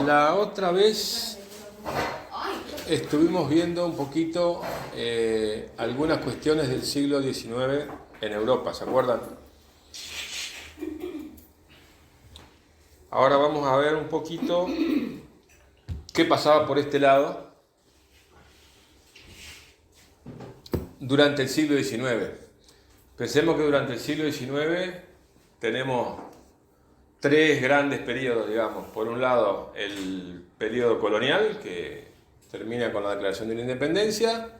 La otra vez estuvimos viendo un poquito algunas cuestiones del siglo XIX en Europa, ¿se acuerdan? Ahora vamos a ver un poquito qué pasaba por este lado durante el siglo XIX. Pensemos que durante el siglo XIX tenemos tres grandes periodos, digamos. Por un lado, el periodo colonial, que termina con la Declaración de la Independencia.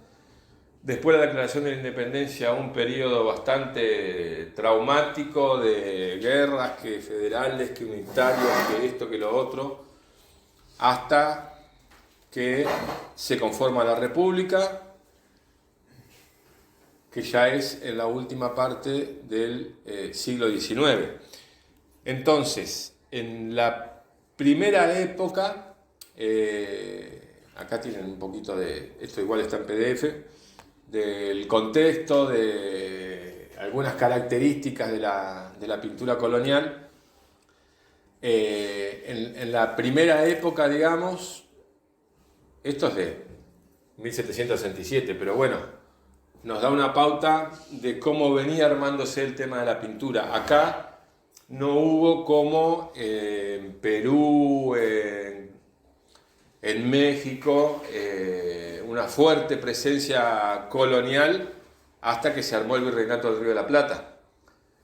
Después de la Declaración de la Independencia, un periodo bastante traumático de guerras, que federales, que unitarios, que esto, que lo otro, hasta que se conforma la República, que ya es en la última parte del siglo XIX. Entonces, en la primera época, acá tienen un poquito de, esto igual está en PDF, del contexto, de algunas características de la pintura colonial. En la primera época, digamos, esto es de 1767, pero bueno, nos da una pauta de cómo venía armándose el tema de la pintura. Acá no hubo como en Perú, en México, una fuerte presencia colonial hasta que se armó el Virreinato del Río de la Plata.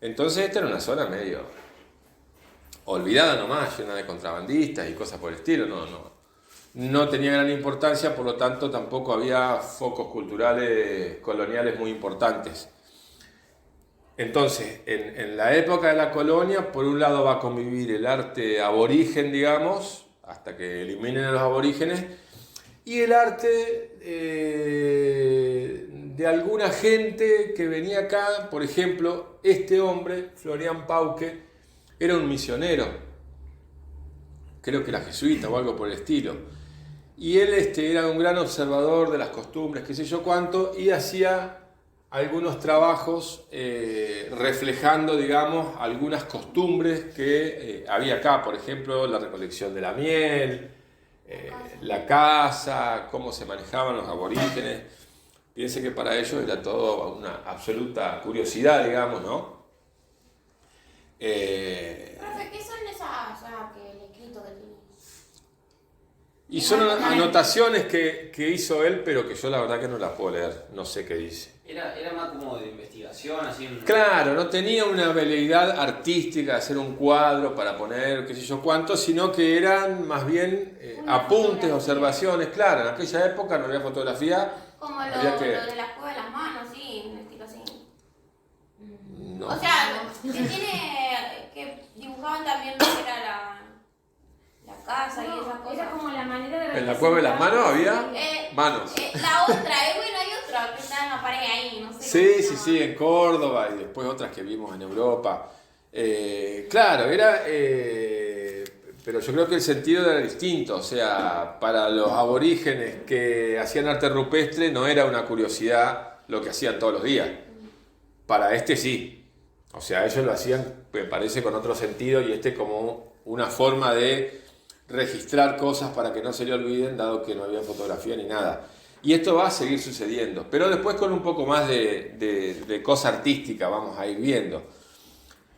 Entonces esta era una zona medio olvidada nomás, llena de contrabandistas y cosas por el estilo. No tenía gran importancia, por lo tanto tampoco había focos culturales coloniales muy importantes. Entonces, en la época de la colonia, por un lado va a convivir el arte aborigen, digamos, hasta que eliminen a los aborígenes, y el arte de alguna gente que venía acá. Por ejemplo, este hombre, Florian Pauque, era un misionero, creo que era jesuita o algo por el estilo, y él era un gran observador de las costumbres, qué sé yo cuánto, y hacía algunos trabajos reflejando, digamos, algunas costumbres que había acá. Por ejemplo, la recolección de la miel, la caza, cómo se manejaban los aborígenes. Piense que para ellos era todo una absoluta curiosidad, digamos, ¿no? Profe, ¿qué son esas, que el escrito que tiene? Y son anotaciones que hizo él, pero que yo la verdad que no las puedo leer, no sé qué dice. Era más como de investigación, así en... Claro, no tenía una veleidad artística de hacer un cuadro para poner qué sé yo cuánto, sino que eran más bien apuntes, observaciones. Claro, en aquella época no había fotografía. Como lo había de la cueva de las manos, sí, un estilo así. No. O sea, que dibujaban también lo que era la casa y esas cosas. Era como la manera de... En la cueva de las manos había manos. La otra, bueno, hay otra que está en la pared ahí, no sé. Sí, sí, sí, en Córdoba y después otras que vimos en Europa. Claro, era... pero yo creo que el sentido era distinto. O sea, para los aborígenes que hacían arte rupestre no era una curiosidad lo que hacían todos los días. Para este sí. O sea, ellos lo hacían, me parece, con otro sentido, y como una forma de registrar cosas para que no se le olviden, dado que no había fotografía ni nada. Y esto va a seguir sucediendo, pero después con un poco más de cosa artística vamos a ir viendo.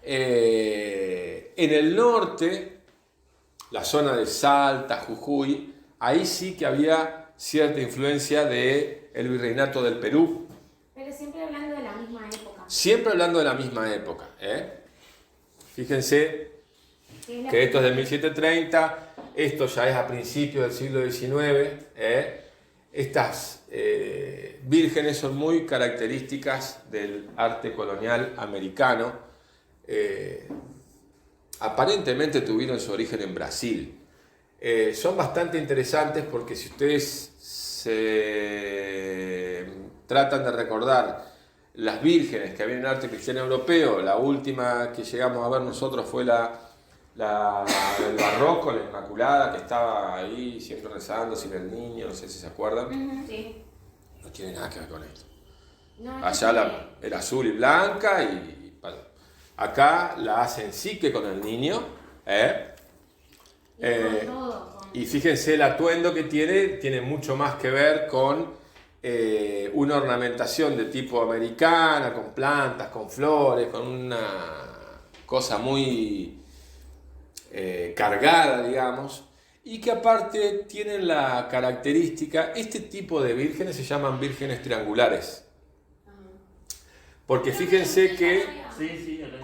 En el norte, la zona de Salta, Jujuy, ahí sí que había cierta influencia del Virreinato del Perú. Pero siempre hablando de la misma época. Siempre hablando de la misma época. Fíjense que esto es de 1730, esto ya es a principios del siglo XIX. Estas vírgenes son muy características del arte colonial americano. Aparentemente tuvieron su origen en Brasil. Son bastante interesantes porque si ustedes se tratan de recordar las vírgenes que había en el arte cristiano europeo, la última que llegamos a ver nosotros fue la del barroco, la Inmaculada, que estaba ahí siempre rezando sin el niño, no sé si se acuerdan. Sí. No tiene nada que ver con esto. No, Allá era azul y blanca, y acá la hacen sí que con el niño. y con todo, con Y fíjense el atuendo que tiene mucho más que ver con una ornamentación de tipo americana, con plantas, con flores, con una cosa muy cargada, digamos, y que aparte tienen la característica, este tipo de vírgenes se llaman vírgenes triangulares, porque fíjense que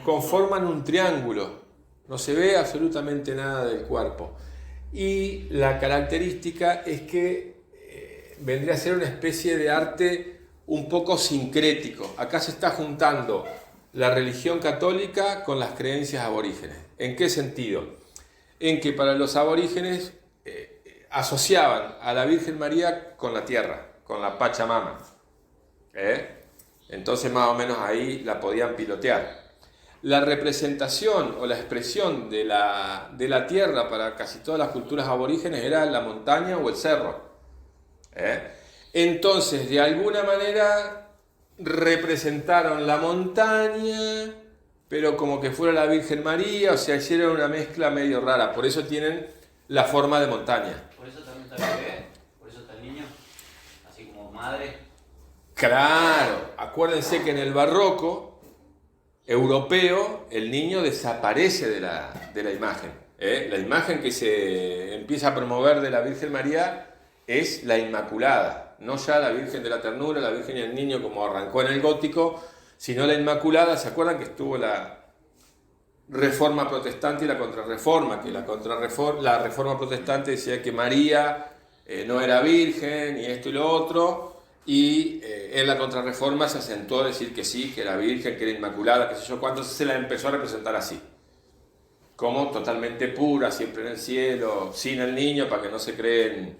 conforman un triángulo, no se ve absolutamente nada del cuerpo, y la característica es que vendría a ser una especie de arte un poco sincrético. Acá se está juntando la religión católica con las creencias aborígenes. ¿En qué sentido? En que para los aborígenes asociaban a la Virgen María con la tierra, con la Pachamama. Entonces más o menos ahí la podían pilotear. La representación o la expresión de la tierra para casi todas las culturas aborígenes era la montaña o el cerro. Entonces, de alguna manera representaron la montaña, pero como que fuera la Virgen María, o sea, hicieron una mezcla medio rara, por eso tienen la forma de montaña. Por eso también está el bebé, por eso está el niño, así como madre. Claro, acuérdense que en el barroco europeo el niño desaparece de la imagen. La imagen que se empieza a promover de la Virgen María es la Inmaculada, no ya la Virgen de la Ternura, la Virgen y el Niño como arrancó en el gótico, sino la Inmaculada. ¿Se acuerdan que estuvo la Reforma Protestante y la Contrarreforma? Que la Reforma Protestante decía que María no era virgen y esto y lo otro, y en la Contrarreforma se asentó a decir que sí, que era virgen, que era Inmaculada, qué sé yo cuánto, se la empezó a representar así, como totalmente pura, siempre en el cielo, sin el niño, para que no se creen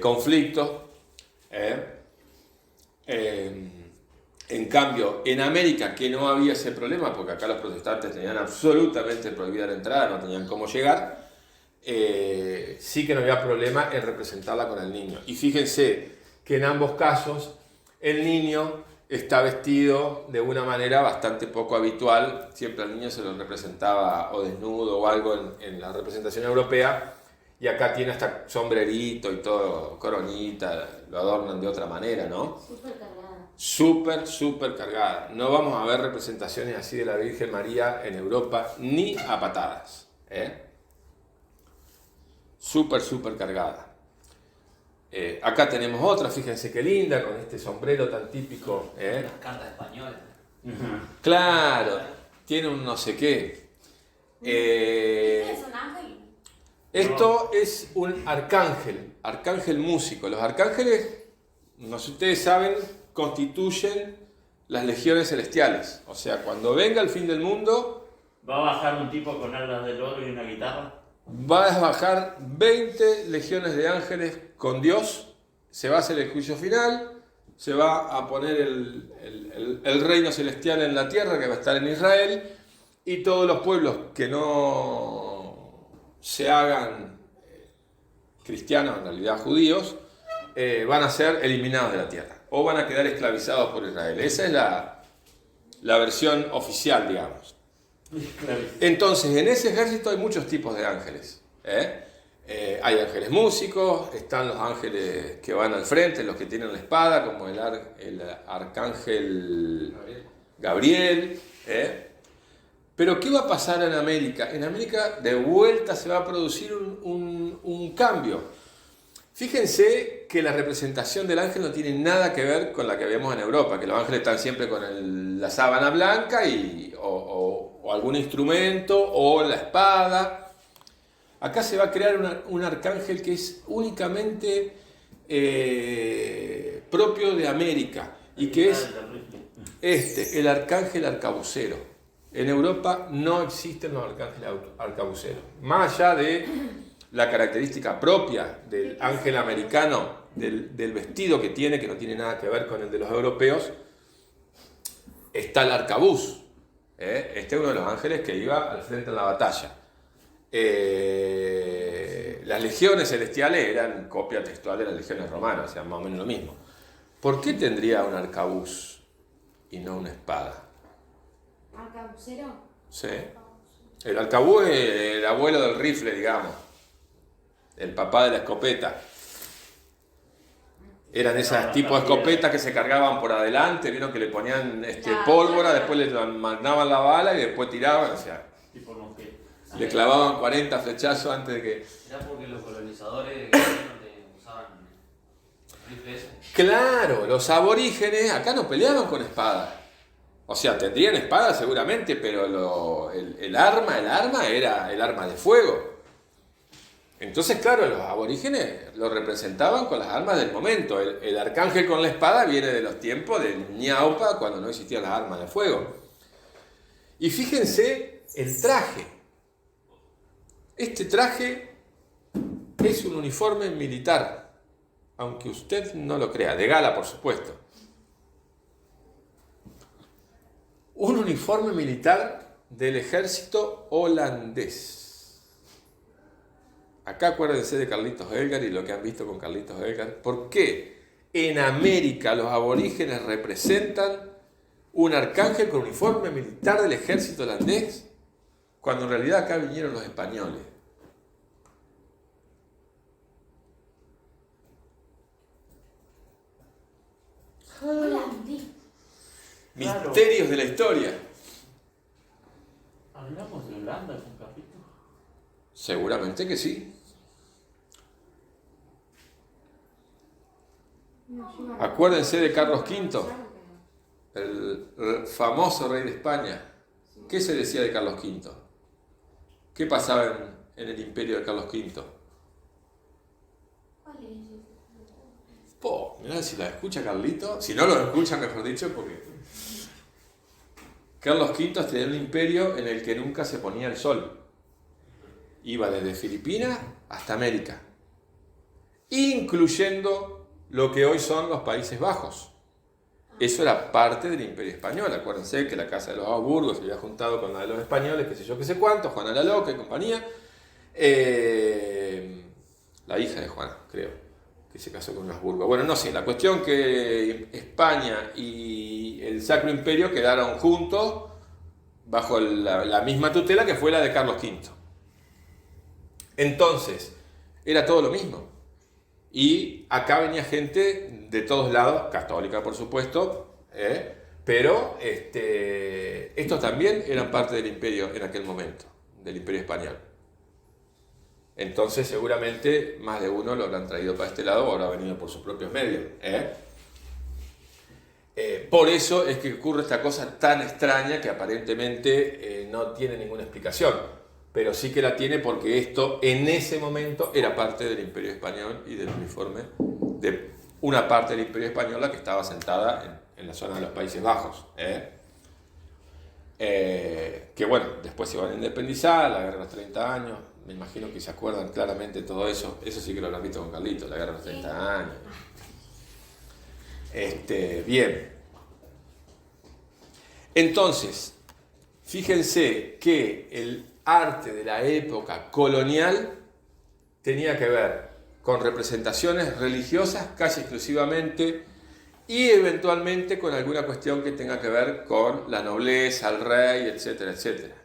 conflictos. En cambio, en América, que no había ese problema, porque acá los protestantes tenían absolutamente prohibida la entrada, no tenían cómo llegar, sí que no había problema en representarla con el niño. Y fíjense que en ambos casos el niño está vestido de una manera bastante poco habitual. Siempre al niño se lo representaba o desnudo o algo en la representación europea, y acá tiene hasta sombrerito y todo, coronita, lo adornan de otra manera, ¿no? Súper cargada. Súper cargada. No vamos a ver representaciones así de la Virgen María en Europa ni a patadas. Súper cargada. Acá tenemos otra, fíjense qué linda, con este sombrero tan típico. Las cartas españolas. Claro, tiene un no sé qué. ¿Es un ángel? Esto es un arcángel músico. Los arcángeles, no sé si ustedes saben, constituyen las legiones celestiales. O sea, cuando venga el fin del mundo, ¿Va a bajar un tipo con alas del oro y una guitarra? va a bajar 20 legiones de ángeles con Dios, se va a hacer el juicio final, se va a poner el reino celestial en la tierra, que va a estar en Israel, y todos los pueblos que no se hagan cristianos, en realidad judíos, van a ser eliminados de la tierra, o van a quedar esclavizados por Israel. Esa es la versión oficial, digamos. Entonces, en ese ejército hay muchos tipos de ángeles. Hay ángeles músicos, están los ángeles que van al frente, los que tienen la espada, como el arcángel Gabriel. Pero ¿qué va a pasar en América? En América de vuelta se va a producir un cambio. Fíjense que la representación del ángel no tiene nada que ver con la que vemos en Europa, que los ángeles están siempre con la sábana blanca o algún instrumento o la espada. Acá se va a crear un arcángel que es únicamente propio de América, y que es el arcángel arcabucero. En Europa no existen los arcángeles arcabuceros. Más allá de la característica propia del ángel americano, del vestido que tiene, que no tiene nada que ver con el de los europeos, está el arcabuz. Este es uno de los ángeles que iba al frente en la batalla. Las legiones celestiales eran copia textual de las legiones romanas, o sea, más o menos lo mismo. ¿Por qué tendría un arcabuz y no una espada? ¿Arcabucero? Sí. El arcabuz es el abuelo del rifle, digamos. el papá de la escopeta. Eran esas tipos de escopetas que se cargaban por adelante, vieron que le ponían pólvora, después le mandaban la bala y después tiraban, o sea, Tipo mosquete. le clavaban 40 flechazos antes de que... Era porque los colonizadores usaban rifles. Claro, los aborígenes acá no peleaban con espadas. O sea, tendrían espadas seguramente, pero el arma era el arma de fuego. Entonces, claro, los aborígenes lo representaban con las armas del momento. El arcángel con la espada viene de los tiempos de Ñaupa, cuando no existían las armas de fuego. Y fíjense el traje. Este traje es un uniforme militar, aunque usted no lo crea, de gala, por supuesto. Un uniforme militar del ejército holandés. Acá acuérdense de Carlitos Elgar y lo que han visto con Carlitos Elgar. ¿Por qué en América los aborígenes representan un arcángel con uniforme militar del ejército holandés, cuando en realidad acá vinieron los españoles? Holandés. Misterios de la historia. ¿Hablamos de Holanda en un capítulo? Seguramente que sí. Acuérdense de Carlos V, el famoso rey de España. ¿Qué se decía de Carlos V? ¿Qué pasaba en el imperio de Carlos V? ¿Cuál es? Mirá si la escucha Carlito. Si no lo escucha, mejor dicho, porque Carlos V tenía un imperio en el que nunca se ponía el sol. Iba desde Filipinas hasta América, incluyendo lo que hoy son los Países Bajos. Eso era parte del Imperio Español. Acuérdense que la casa de los Habsburgo se había juntado con la de los españoles, qué sé yo, qué sé cuánto, Juana la Loca y compañía. La hija de Juana, creo, que se casó con un Habsburgo. Bueno, no sé, la cuestión que España y el Sacro Imperio quedaron juntos bajo la misma tutela que fue la de Carlos V. Entonces, era todo lo mismo. Y acá venía gente de todos lados, católica por supuesto, pero estos también eran parte del imperio en aquel momento, del imperio español. Entonces seguramente más de uno lo habrán traído para este lado o habrá venido por sus propios medios. Por eso es que ocurre esta cosa tan extraña que aparentemente no tiene ninguna explicación. Pero sí que la tiene porque esto en ese momento era parte del Imperio Español y del uniforme de una parte del Imperio Español, la que estaba sentada en la zona de los Países Bajos. Que bueno, después se van a independizar, la guerra de los 30 años, me imagino que se acuerdan claramente de todo eso. Eso sí que lo han visto con Carlito, la guerra de los 30 años. Bien. Entonces, fíjense que el arte de la época colonial tenía que ver con representaciones religiosas casi exclusivamente y eventualmente con alguna cuestión que tenga que ver con la nobleza, el rey, etcétera, etcétera.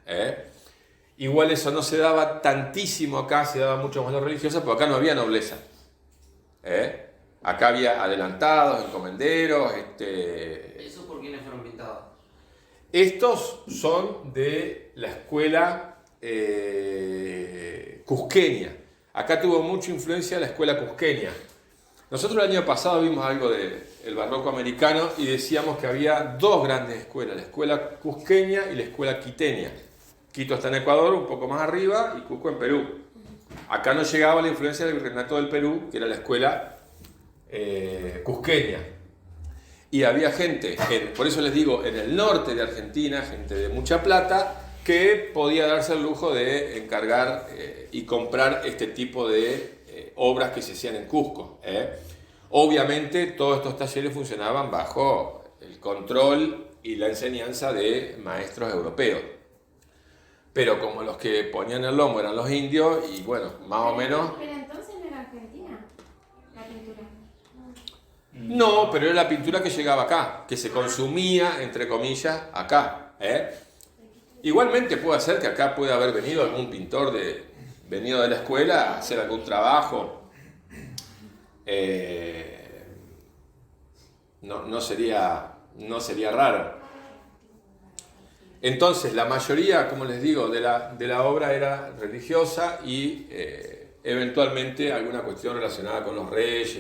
Igual eso no se daba tantísimo acá, se daba mucho más lo religioso, porque acá no había nobleza. Acá había adelantados, encomenderos. ¿Eso por quiénes fueron pintados? Estos son de la escuela cusqueña. Acá tuvo mucha influencia la escuela cusqueña. Nosotros el año pasado vimos algo del barroco americano y decíamos que había dos grandes escuelas, la escuela cusqueña y la escuela quiteña. Quito está en Ecuador, un poco más arriba, y Cusco en Perú. Acá no llegaba la influencia del virreinato del Perú, que era la escuela cusqueña. Y había gente, por eso les digo, en el norte de Argentina, gente de mucha plata, que podía darse el lujo de encargar y comprar este tipo de obras que se hacían en Cusco. Obviamente todos estos talleres funcionaban bajo el control y la enseñanza de maestros europeos. Pero como los que ponían el lomo eran los indios, y bueno, más o menos... Pero entonces no era Argentina la pintura. No, pero era la pintura que llegaba acá, que se consumía, entre comillas, acá. Igualmente puede ser que acá pueda haber venido algún pintor de venido de la escuela a hacer algún trabajo, no sería raro. Entonces, la mayoría, como les digo, de la obra era religiosa y eventualmente alguna cuestión relacionada con los reyes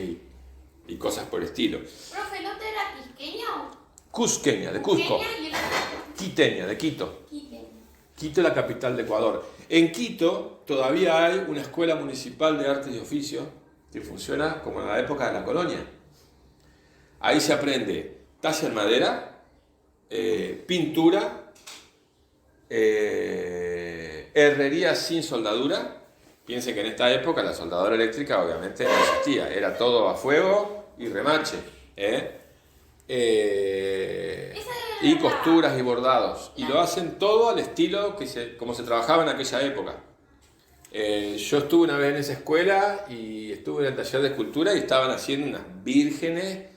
y cosas por el estilo. Profe, ¿el otro era quisqueño? Cusqueña, de Cusco. ¿Quisqueña y el otro? Quiteña, de Quito. Quiteño. Quito es la capital de Ecuador. En Quito todavía hay una escuela municipal de artes y oficios que funciona como en la época de la colonia. Ahí se aprende talla en madera, pintura, herrería sin soldadura. Piensen que en esta época la soldadura eléctrica obviamente no existía, era todo a fuego y remache. Y costuras y bordados. Y lo hacen todo al estilo como se trabajaba en aquella época. Yo estuve una vez en esa escuela y estuve en el taller de escultura y estaban haciendo unas vírgenes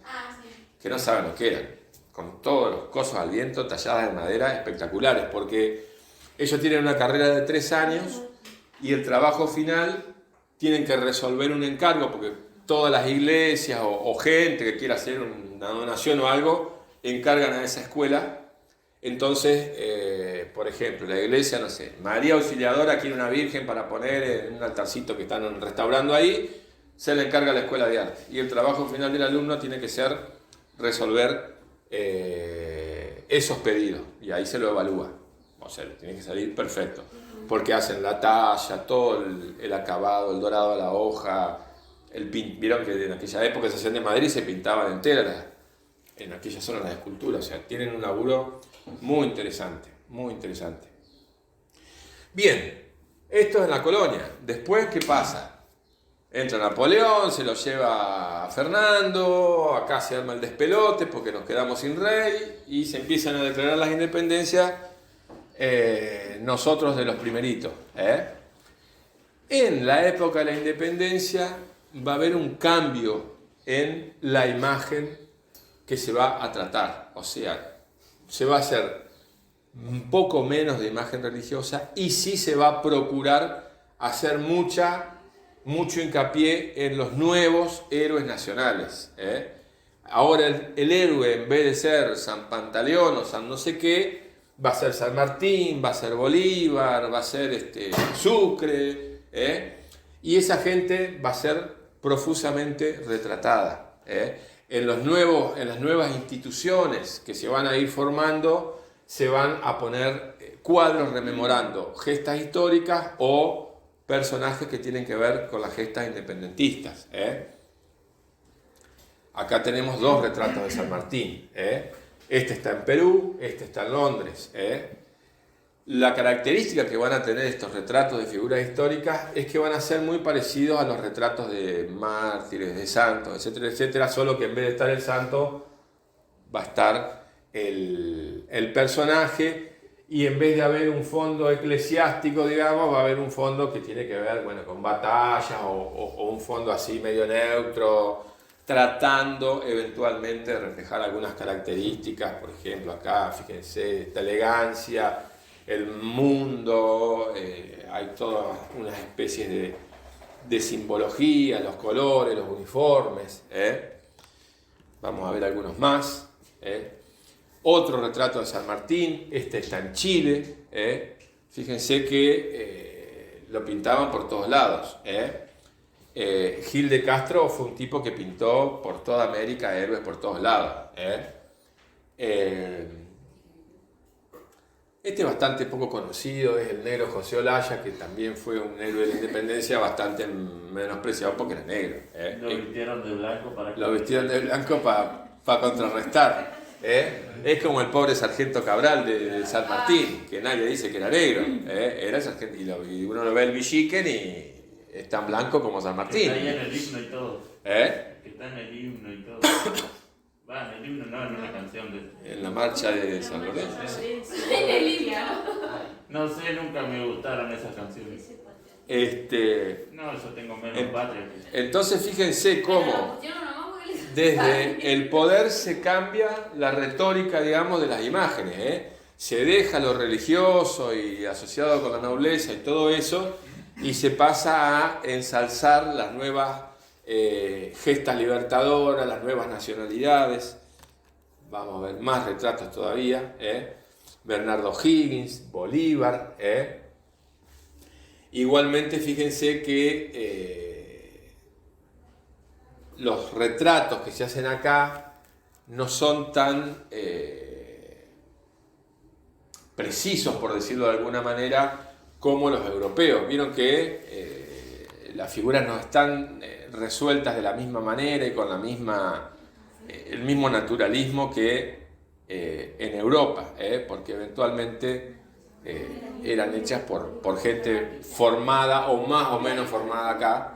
que no saben lo que eran, con todos los cosos al viento, talladas en madera, espectaculares, porque ellos tienen una carrera de 3 años y el trabajo final tienen que resolver un encargo, porque todas las iglesias o gente que quiera hacer una donación o algo, encargan a esa escuela. Entonces, por ejemplo, la iglesia, no sé, María Auxiliadora quiere una virgen para poner en un altarcito que están restaurando ahí, se le encarga a la escuela de arte. Y el trabajo final del alumno tiene que ser resolver esos pedidos, y ahí se lo evalúa. O sea, tiene que salir perfecto, porque hacen la talla, todo el acabado, el dorado a la hoja, vieron que en aquella época se hacían de madera y se pintaban enteras en aquella zona las esculturas. O sea, tienen un laburo muy interesante, muy interesante. Bien, esto es en la colonia. Después, ¿qué pasa? Entra Napoleón, se lo lleva a Fernando, acá se arma el despelote porque nos quedamos sin rey y se empiezan a declarar las independencias, nosotros de los primeritos. En la época de la independencia va a haber un cambio en la imagen que se va a tratar. O sea, se va a hacer un poco menos de imagen religiosa y sí se va a procurar hacer mucho hincapié en los nuevos héroes nacionales. Ahora el héroe, en vez de ser San Pantaleón o San no sé qué, va a ser San Martín, va a ser Bolívar, va a ser Sucre, y esa gente va a ser profusamente retratada. En las nuevas instituciones que se van a ir formando, se van a poner cuadros rememorando gestas históricas o personajes que tienen que ver con las gestas independentistas. Acá tenemos 2 retratos de San Martín. Este está en Perú, este está en Londres. La característica que van a tener estos retratos de figuras históricas es que van a ser muy parecidos a los retratos de mártires, de santos, etcétera, etcétera, solo que en vez de estar el santo va a estar el personaje. Y en vez de haber un fondo eclesiástico, digamos, va a haber un fondo que tiene que ver, bueno, con batallas o un fondo así medio neutro, tratando eventualmente de reflejar algunas características. Por ejemplo, acá, fíjense, esta elegancia, el mundo, hay todas unas especies de simbología, los colores, los uniformes. Vamos a ver algunos más. Otro retrato de San Martín, este está en Chile. Fíjense que lo pintaban por todos lados. Gil de Castro fue un tipo que pintó por toda América héroes por todos lados. Este es bastante poco conocido, es el negro José Olaya, que también fue un héroe de la independencia bastante menospreciado porque era negro. Lo vistieron de blanco para... Lo vistieron de blanco para contrarrestar. Es como el pobre sargento Cabral de San Martín, que nadie dice que era negro. Era sargento, y uno lo ve el Villiquen y es tan blanco como San Martín. Está ahí en el himno y todo. ¿Eh? Está en el himno y todo. Va, en el himno no, en una canción de... En la marcha de San Lorenzo. En el libro. No sé, nunca me gustaron esas canciones. No, yo tengo menos patria. Entonces fíjense cómo desde el poder se cambia la retórica, digamos, de las imágenes. Se deja lo religioso y asociado con la nobleza y todo eso, y se pasa a ensalzar las nuevas gestas libertadoras, las nuevas nacionalidades. Vamos a ver más retratos todavía. Bernardo Higgins, Bolívar. Igualmente, fíjense que los retratos que se hacen acá no son tan precisos, por decirlo de alguna manera, como los europeos. Vieron que las figuras no están resueltas de la misma manera y con la misma, el mismo naturalismo que en Europa, porque eventualmente eran hechas por gente formada o más o menos formada acá.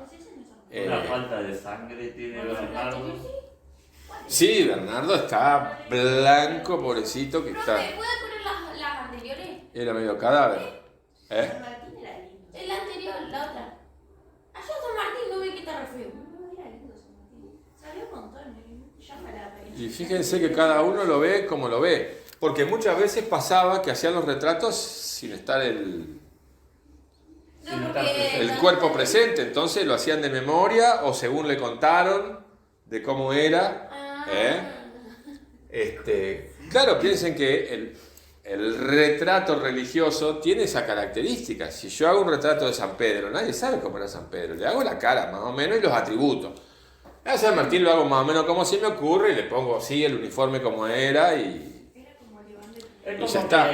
Una falta de sangre tiene Bernardo. Sí, Bernardo está blanco, pobrecito, que está... Profe, ¿puede poner las anteriores? Era medio cadáver. San Martín era lindo. La anterior, la otra. Allá San Martín no ve que está re feo. No, era lindo San Martín. Salió un montón, llama la atención. Y fíjense que cada uno lo ve como lo ve. Porque muchas veces pasaba que hacían los retratos sin estar el cuerpo presente. Entonces lo hacían de memoria o según le contaron de cómo era. Claro, piensen que el retrato religioso tiene esa característica. Si yo hago un retrato de San Pedro, nadie sabe cómo era San Pedro. Le hago la cara más o menos y los atributos. A San Martín lo hago más o menos como se me ocurre y le pongo así el uniforme como era y ya está.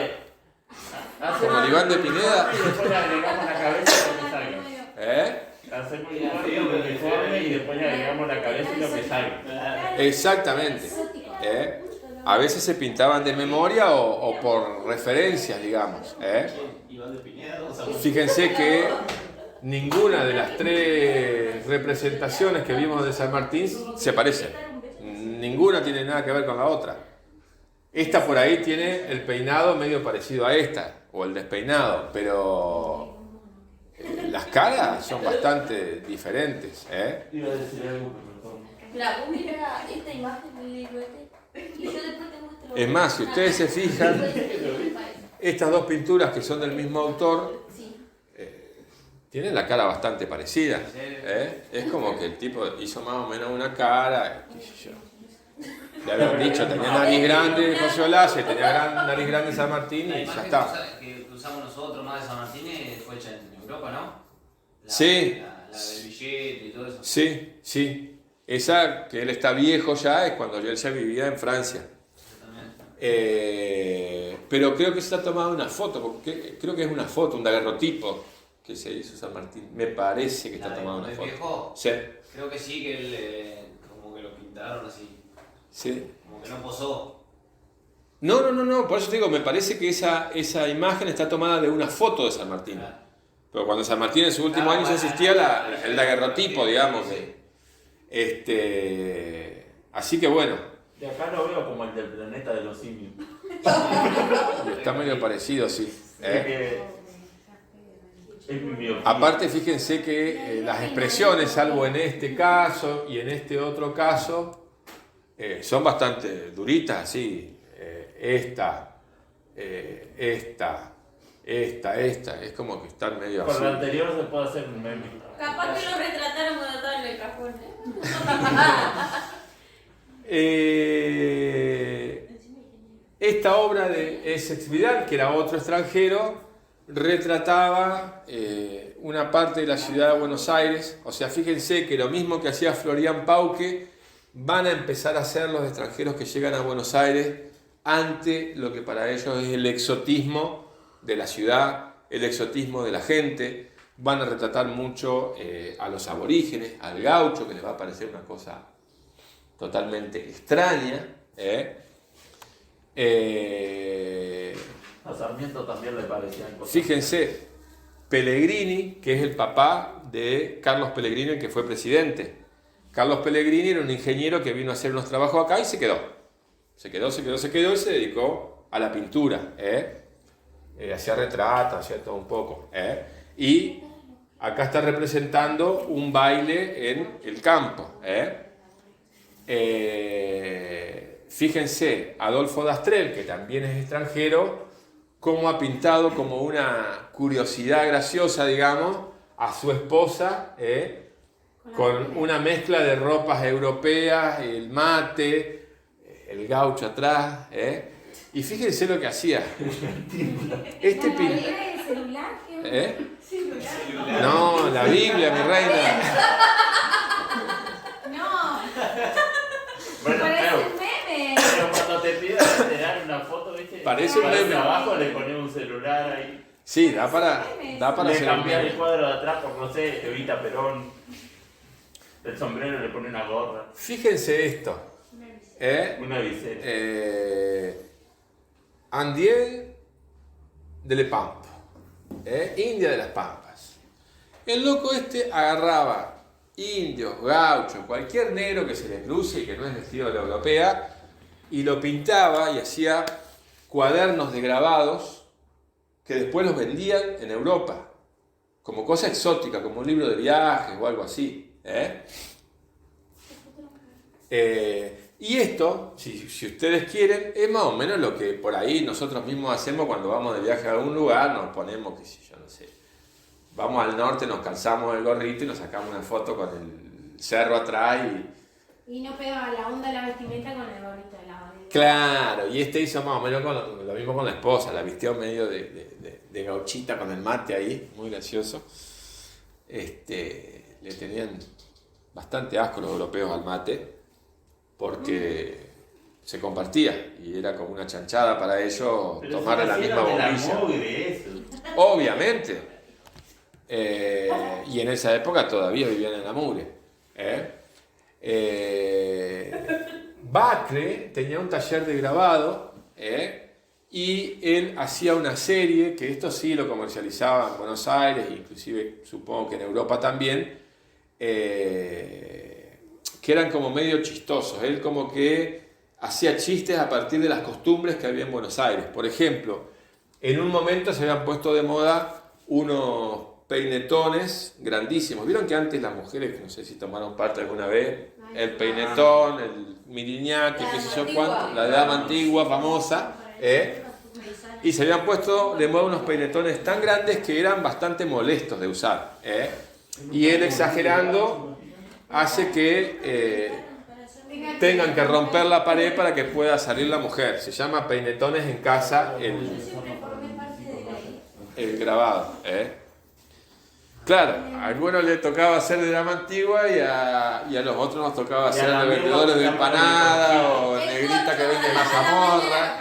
Como el Iván de Pineda. Y después le agregamos la cabeza y lo que salga. Hacemos el uniforme y después le agregamos la cabeza y lo que salga. Exactamente. A veces se pintaban de memoria o por referencias, digamos. Iván de Pineda, Fíjense que ninguna de las tres representaciones que vimos de San Martín se parece. Ninguna tiene nada que ver con la otra. Esta por ahí tiene el peinado medio parecido a esta, o el despeinado, pero las caras son bastante diferentes. Iba a decir algo, pero perdón. Mira, vos mirá esta imagen del libro y yo después te muestro. Es más, si ustedes se fijan, estas dos pinturas que son del mismo autor, tienen la cara bastante parecida. Es como que el tipo hizo más o menos una cara, qué sé yo. Le habían dicho, tenía nariz grande José Olaya y tenía nariz grande San Martín La y ya imagen está. que usamos nosotros más de San Martín fue hecha en Europa, ¿no? Sí. La del billete y todo eso. Sí, sí. Esa que él está viejo ya es cuando él ya vivía en Francia. Pero creo que se ha tomado una foto, porque creo que es una foto, un daguerrotipo que se hizo San Martín. Me parece que está tomada una foto. Viejo? Sí. Creo que sí, que él como que lo pintaron así. Sí. Como que no posó. No, por eso te digo, me parece que esa imagen está tomada de una foto de San Martín. Claro. Pero cuando San Martín en su último año ya existía el daguerrotipo, digamos. Así que bueno. De acá lo veo como el del planeta de los simios. Está medio parecido, sí. Es mi biología. Aparte, fíjense que las expresiones, salvo en este caso y en este otro caso, son bastante duritas, así. Esta. Es como que están medio así. Por lo anterior se puede hacer un meme. Capaz que lo retrataron cuando estaba en el cajón. Esta obra de Essex Vidal, que era otro extranjero, retrataba una parte de la ciudad de Buenos Aires. O sea, fíjense que lo mismo que hacía Florian Pauque van a empezar a hacer los extranjeros que llegan a Buenos Aires ante lo que para ellos es el exotismo de la ciudad, el exotismo de la gente. Van a retratar mucho a los aborígenes, al gaucho, que les va a parecer una cosa totalmente extraña. A Sarmiento también le parecían cosas. Fíjense, Pellegrini, que es el papá de Carlos Pellegrini, que fue presidente. Carlos Pellegrini era un ingeniero que vino a hacer unos trabajos acá y se quedó. Se quedó y se dedicó a la pintura. Hacía retratos, hacía todo un poco. Y acá está representando un baile en el campo. Fíjense, Adolfo Dastrel, que también es extranjero, cómo ha pintado como una curiosidad graciosa, digamos, a su esposa con una mezcla de ropas europeas, el mate, el gaucho atrás. Y fíjense lo que hacía. Este pintor. No, la Biblia, mi reina. No. Bueno, Parece pero, un meme. pero cuando te pidan te dan una foto, ¿viste? Parece un meme. Abajo le pones un celular ahí. Sí, da para Le hacer un cambias el meme. cuadro de atrás por, no sé, Evita Perón. El sombrero le pone una gorra. Fíjense esto. Una visera. Andiel de Le Pampa, India de las Pampas. El loco este agarraba indios, gauchos, cualquier negro que se le cruce y que no es vestido de la europea, y lo pintaba y hacía cuadernos de grabados que después los vendían en Europa, como cosa exótica, como un libro de viajes o algo así. Y esto, si ustedes quieren, es más o menos lo que por ahí nosotros mismos hacemos cuando vamos de viaje a algún lugar, nos ponemos, qué sé yo, no sé, vamos al norte, nos calzamos el gorrito y nos sacamos una foto con el cerro atrás Y no pega la onda de la vestimenta con el gorrito de la bandera. Claro, y este hizo más o menos lo mismo con la esposa, la vistió medio de gauchita con el mate ahí, muy gracioso. Le tenían bastante asco los europeos al mate, porque se compartía y era como una chanchada para ellos Pero tomar de la misma bombilla. Eso. Obviamente. Y en esa época todavía vivían en la mugre. Bacre tenía un taller de grabado y él hacía una serie, que esto sí lo comercializaba en Buenos Aires, inclusive supongo que en Europa también, que eran como medio chistosos. Él como que hacía chistes a partir de las costumbres que había en Buenos Aires. Por ejemplo, en un momento se habían puesto de moda unos peinetones grandísimos. ¿Vieron que antes las mujeres, no sé si tomaron parte alguna vez, el peinetón, el miriñaque, qué sé yo cuánto, la dama antigua famosa, y se habían puesto de moda unos peinetones tan grandes que eran bastante molestos de usar, y él, exagerando, hace que tengan que romper la pared para que pueda salir la mujer. Se llama Peinetones en Casa el grabado. Claro, a algunos le tocaba hacer de dama antigua y a los otros nos tocaba hacer de vendedores de empanada o negrita que vende mazamorra.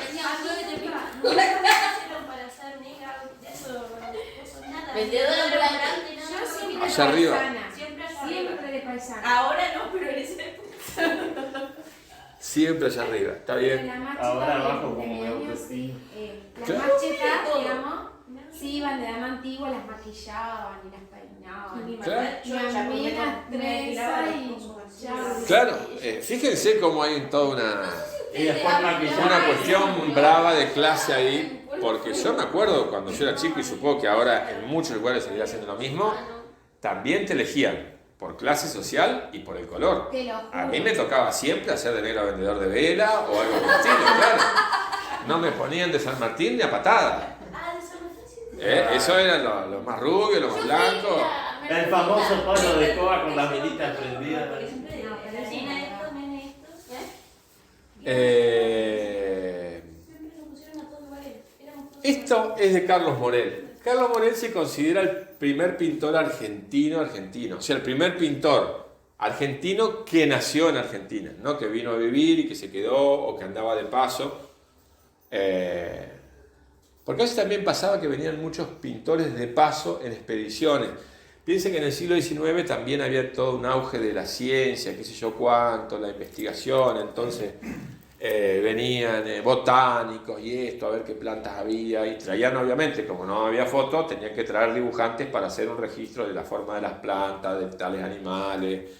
Vendedora ambulante, Yo siempre Allá arriba. Siempre de paisana. Ahora no, pero en ese época. Siempre allá arriba, está bien. La más Ahora chica abajo de como mi veo año, que sí. Las Claro. más chetas, digamos, sí iban de dama antigua, las maquillaban y las peinaban. Claro. Y a mí las trenzas y ya. Claro, fíjense cómo hay toda Y después maquillaje. una cuestión brava de clase ahí, porque yo me acuerdo cuando yo era chico, y supongo que ahora en muchos lugares se seguirá haciendo lo mismo, también te elegían por clase social y por el color. Te lo juro. A mí me tocaba siempre hacer de negro vendedor de vela o algo por el estilo, claro. No me ponían de San Martín ni a patada. Eso eran los más rubios, los más blancos. El famoso palo de coba con las velitas prendidas. Esto es de Carlos Morel. Carlos Morel se considera el primer pintor argentino, o sea, el primer pintor argentino que nació en Argentina, no que vino a vivir y que se quedó o que andaba de paso. Porque a veces también pasaba que venían muchos pintores de paso en expediciones. Piensen que en el siglo XIX también había todo un auge de la ciencia, qué sé yo cuánto, la investigación, entonces venían botánicos y esto, a ver qué plantas había, y traían, obviamente, como no había fotos, tenían que traer dibujantes para hacer un registro de la forma de las plantas, de tales animales.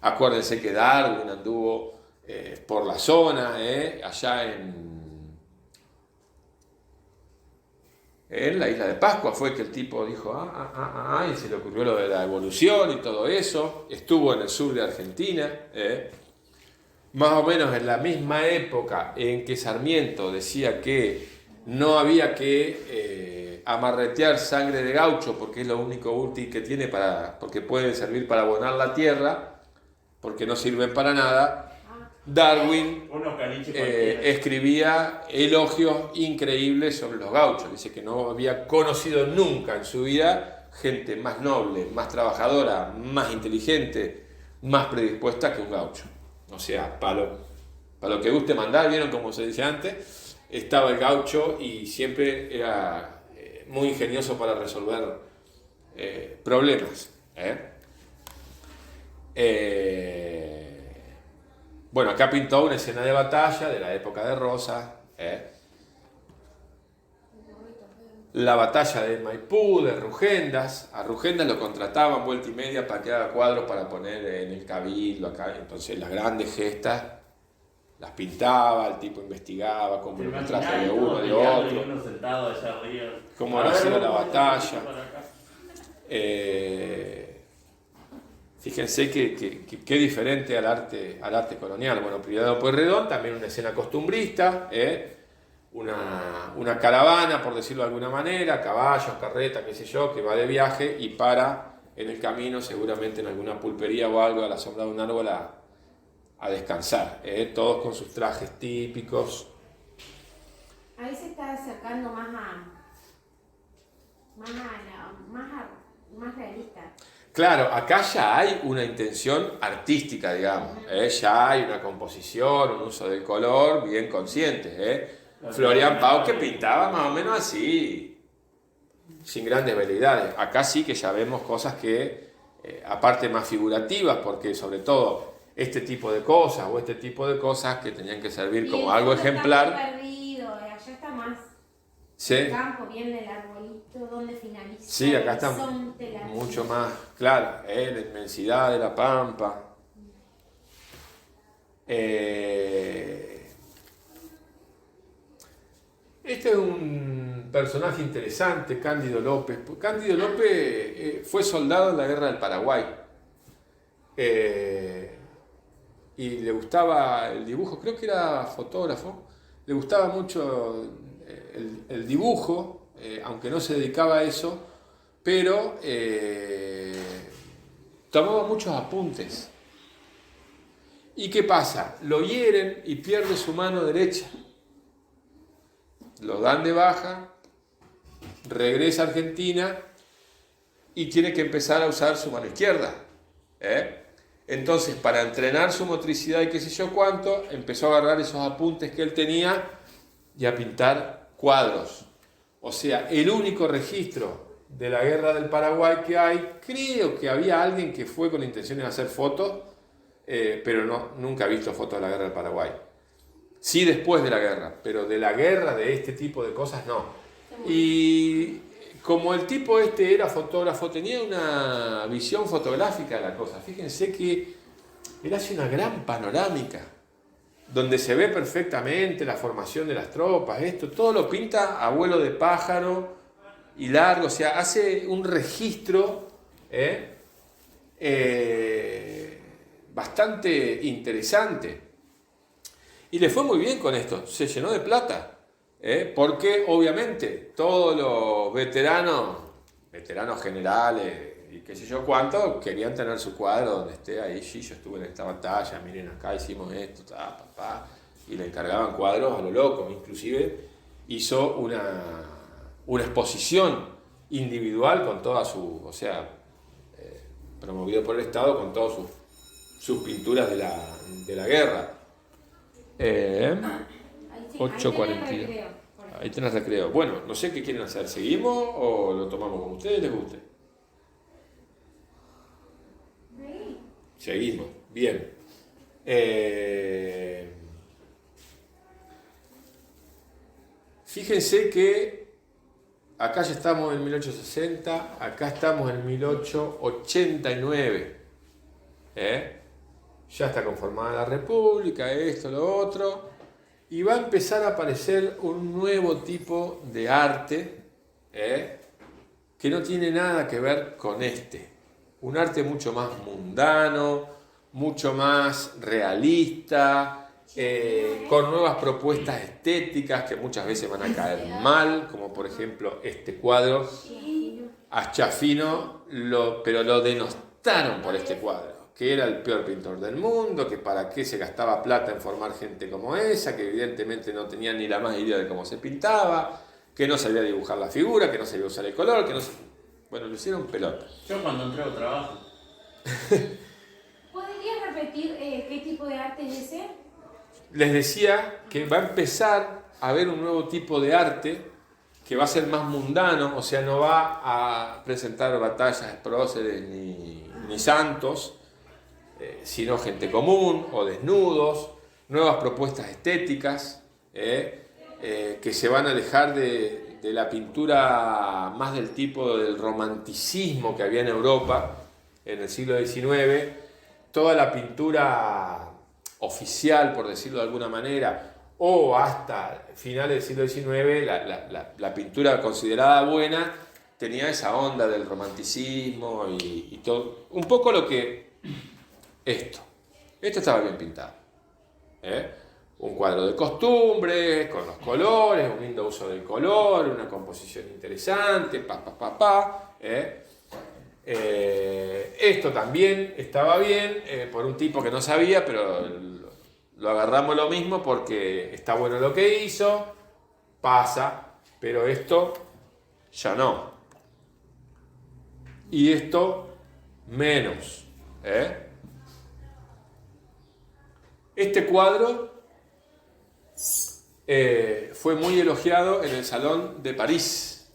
Acuérdense que Darwin anduvo por la zona, allá en la isla de Pascua fue que el tipo dijo, y se le ocurrió lo de la evolución y todo eso. Estuvo en el sur de Argentina, más o menos en la misma época en que Sarmiento decía que no había que amarretear sangre de gaucho porque es lo único útil que tiene porque pueden servir para abonar la tierra, porque no sirven para nada, Darwin escribía elogios increíbles sobre los gauchos. Dice que no había conocido nunca en su vida gente más noble, más trabajadora, más inteligente, más predispuesta que un gaucho. O sea, para lo que guste mandar, ¿vieron cómo se dice antes? Estaba el gaucho y siempre era muy ingenioso para resolver problemas. Bueno, acá pintó una escena de batalla de la época de Rosas. La batalla de Maipú, de Rugendas. A Rugendas lo contrataban vuelta y media para que haga cuadros para poner en el cabildo acá. Entonces las grandes gestas las pintaba, el tipo investigaba cómo el traje de uno, de otro, cómo había sido la batalla. Fíjense qué diferente al arte colonial. Bueno, Privado Pueyrredón, también una escena costumbrista, una caravana, por decirlo de alguna manera, caballos, carreta, qué sé yo, que va de viaje y para en el camino, seguramente en alguna pulpería o algo, a la sombra de un árbol a descansar, todos con sus trajes típicos. Ahí se está acercando más realista. Claro, acá ya hay una intención artística, digamos, ya hay una composición, un uso del color bien consciente. Florian Pau que pintaba más o menos así, sin grandes veleidades. Acá sí que ya vemos cosas que, aparte más figurativas, porque sobre todo este tipo de cosas o este tipo de cosas que tenían que servir como algo ejemplar. Está perdido, allá está más. Sí. El campo, bien el arbolito, donde finaliza. Sí, acá está mucho más claro, la inmensidad de la pampa. Este es un personaje interesante, Cándido López. Cándido López fue soldado en la Guerra del Paraguay. Y le gustaba el dibujo, creo que era fotógrafo, le gustaba mucho el dibujo, aunque no se dedicaba a eso, pero tomaba muchos apuntes. ¿Y qué pasa? Lo hieren y pierde su mano derecha. Lo dan de baja, regresa a Argentina y tiene que empezar a usar su mano izquierda. Entonces, para entrenar su motricidad y qué sé yo cuánto, empezó a agarrar esos apuntes que él tenía y a pintar cuadros. O sea, el único registro de la Guerra del Paraguay que hay, creo que había alguien que fue con intenciones de hacer fotos, pero nunca he visto fotos de la Guerra del Paraguay. Sí después de la guerra, pero de la guerra, de este tipo de cosas, no. Y como el tipo este era fotógrafo, tenía una visión fotográfica de la cosa. Fíjense que él hace una gran panorámica, donde se ve perfectamente la formación de las tropas, todo lo pinta a vuelo de pájaro y largo, o sea, hace un registro bastante interesante. Y le fue muy bien con esto, se llenó de plata, porque obviamente todos los veteranos generales y qué sé yo cuánto, querían tener su cuadro donde esté ahí, sí, yo estuve en esta batalla, miren acá hicimos esto, y le encargaban cuadros a lo loco. Inclusive hizo una exposición individual con toda su, o sea, promovido por el Estado con todas sus pinturas de la guerra. 8:42. Ahí tenés recreo. Bueno, no sé qué quieren hacer. ¿Seguimos o lo tomamos como a ustedes les guste? Seguimos. Bien. Fíjense que acá ya estamos en 1860, acá estamos en 1889. Ya está conformada la República, esto, lo otro, y va a empezar a aparecer un nuevo tipo de arte que no tiene nada que ver con un arte mucho más mundano, mucho más realista, con nuevas propuestas estéticas que muchas veces van a caer mal, como por ejemplo este cuadro. A Schiaffino pero lo denostaron por este cuadro, que era el peor pintor del mundo, que para qué se gastaba plata en formar gente como esa, que evidentemente no tenía ni la más idea de cómo se pintaba, que no sabía dibujar la figura, que no sabía usar el color, que no sabía... Bueno, lo hicieron pelota. Yo cuando entrego trabajo. ¿Podrías repetir qué tipo de arte es ese? Les decía que va a empezar a haber un nuevo tipo de arte que va a ser más mundano, o sea, no va a presentar batallas, próceres ni santos, sino gente común o desnudos, nuevas propuestas estéticas que se van a alejar de la pintura más del tipo del romanticismo que había en Europa en el siglo XIX. Toda la pintura oficial, por decirlo de alguna manera, o hasta finales del siglo XIX, la pintura considerada buena tenía esa onda del romanticismo y todo. Un poco lo que esto estaba bien pintado. Un cuadro de costumbre, con los colores, un lindo uso del color, una composición interesante, Esto también estaba bien por un tipo que no sabía, pero lo agarramos lo mismo porque está bueno lo que hizo, pasa, pero esto ya no. Y esto menos. Este cuadro fue muy elogiado en el Salón de París.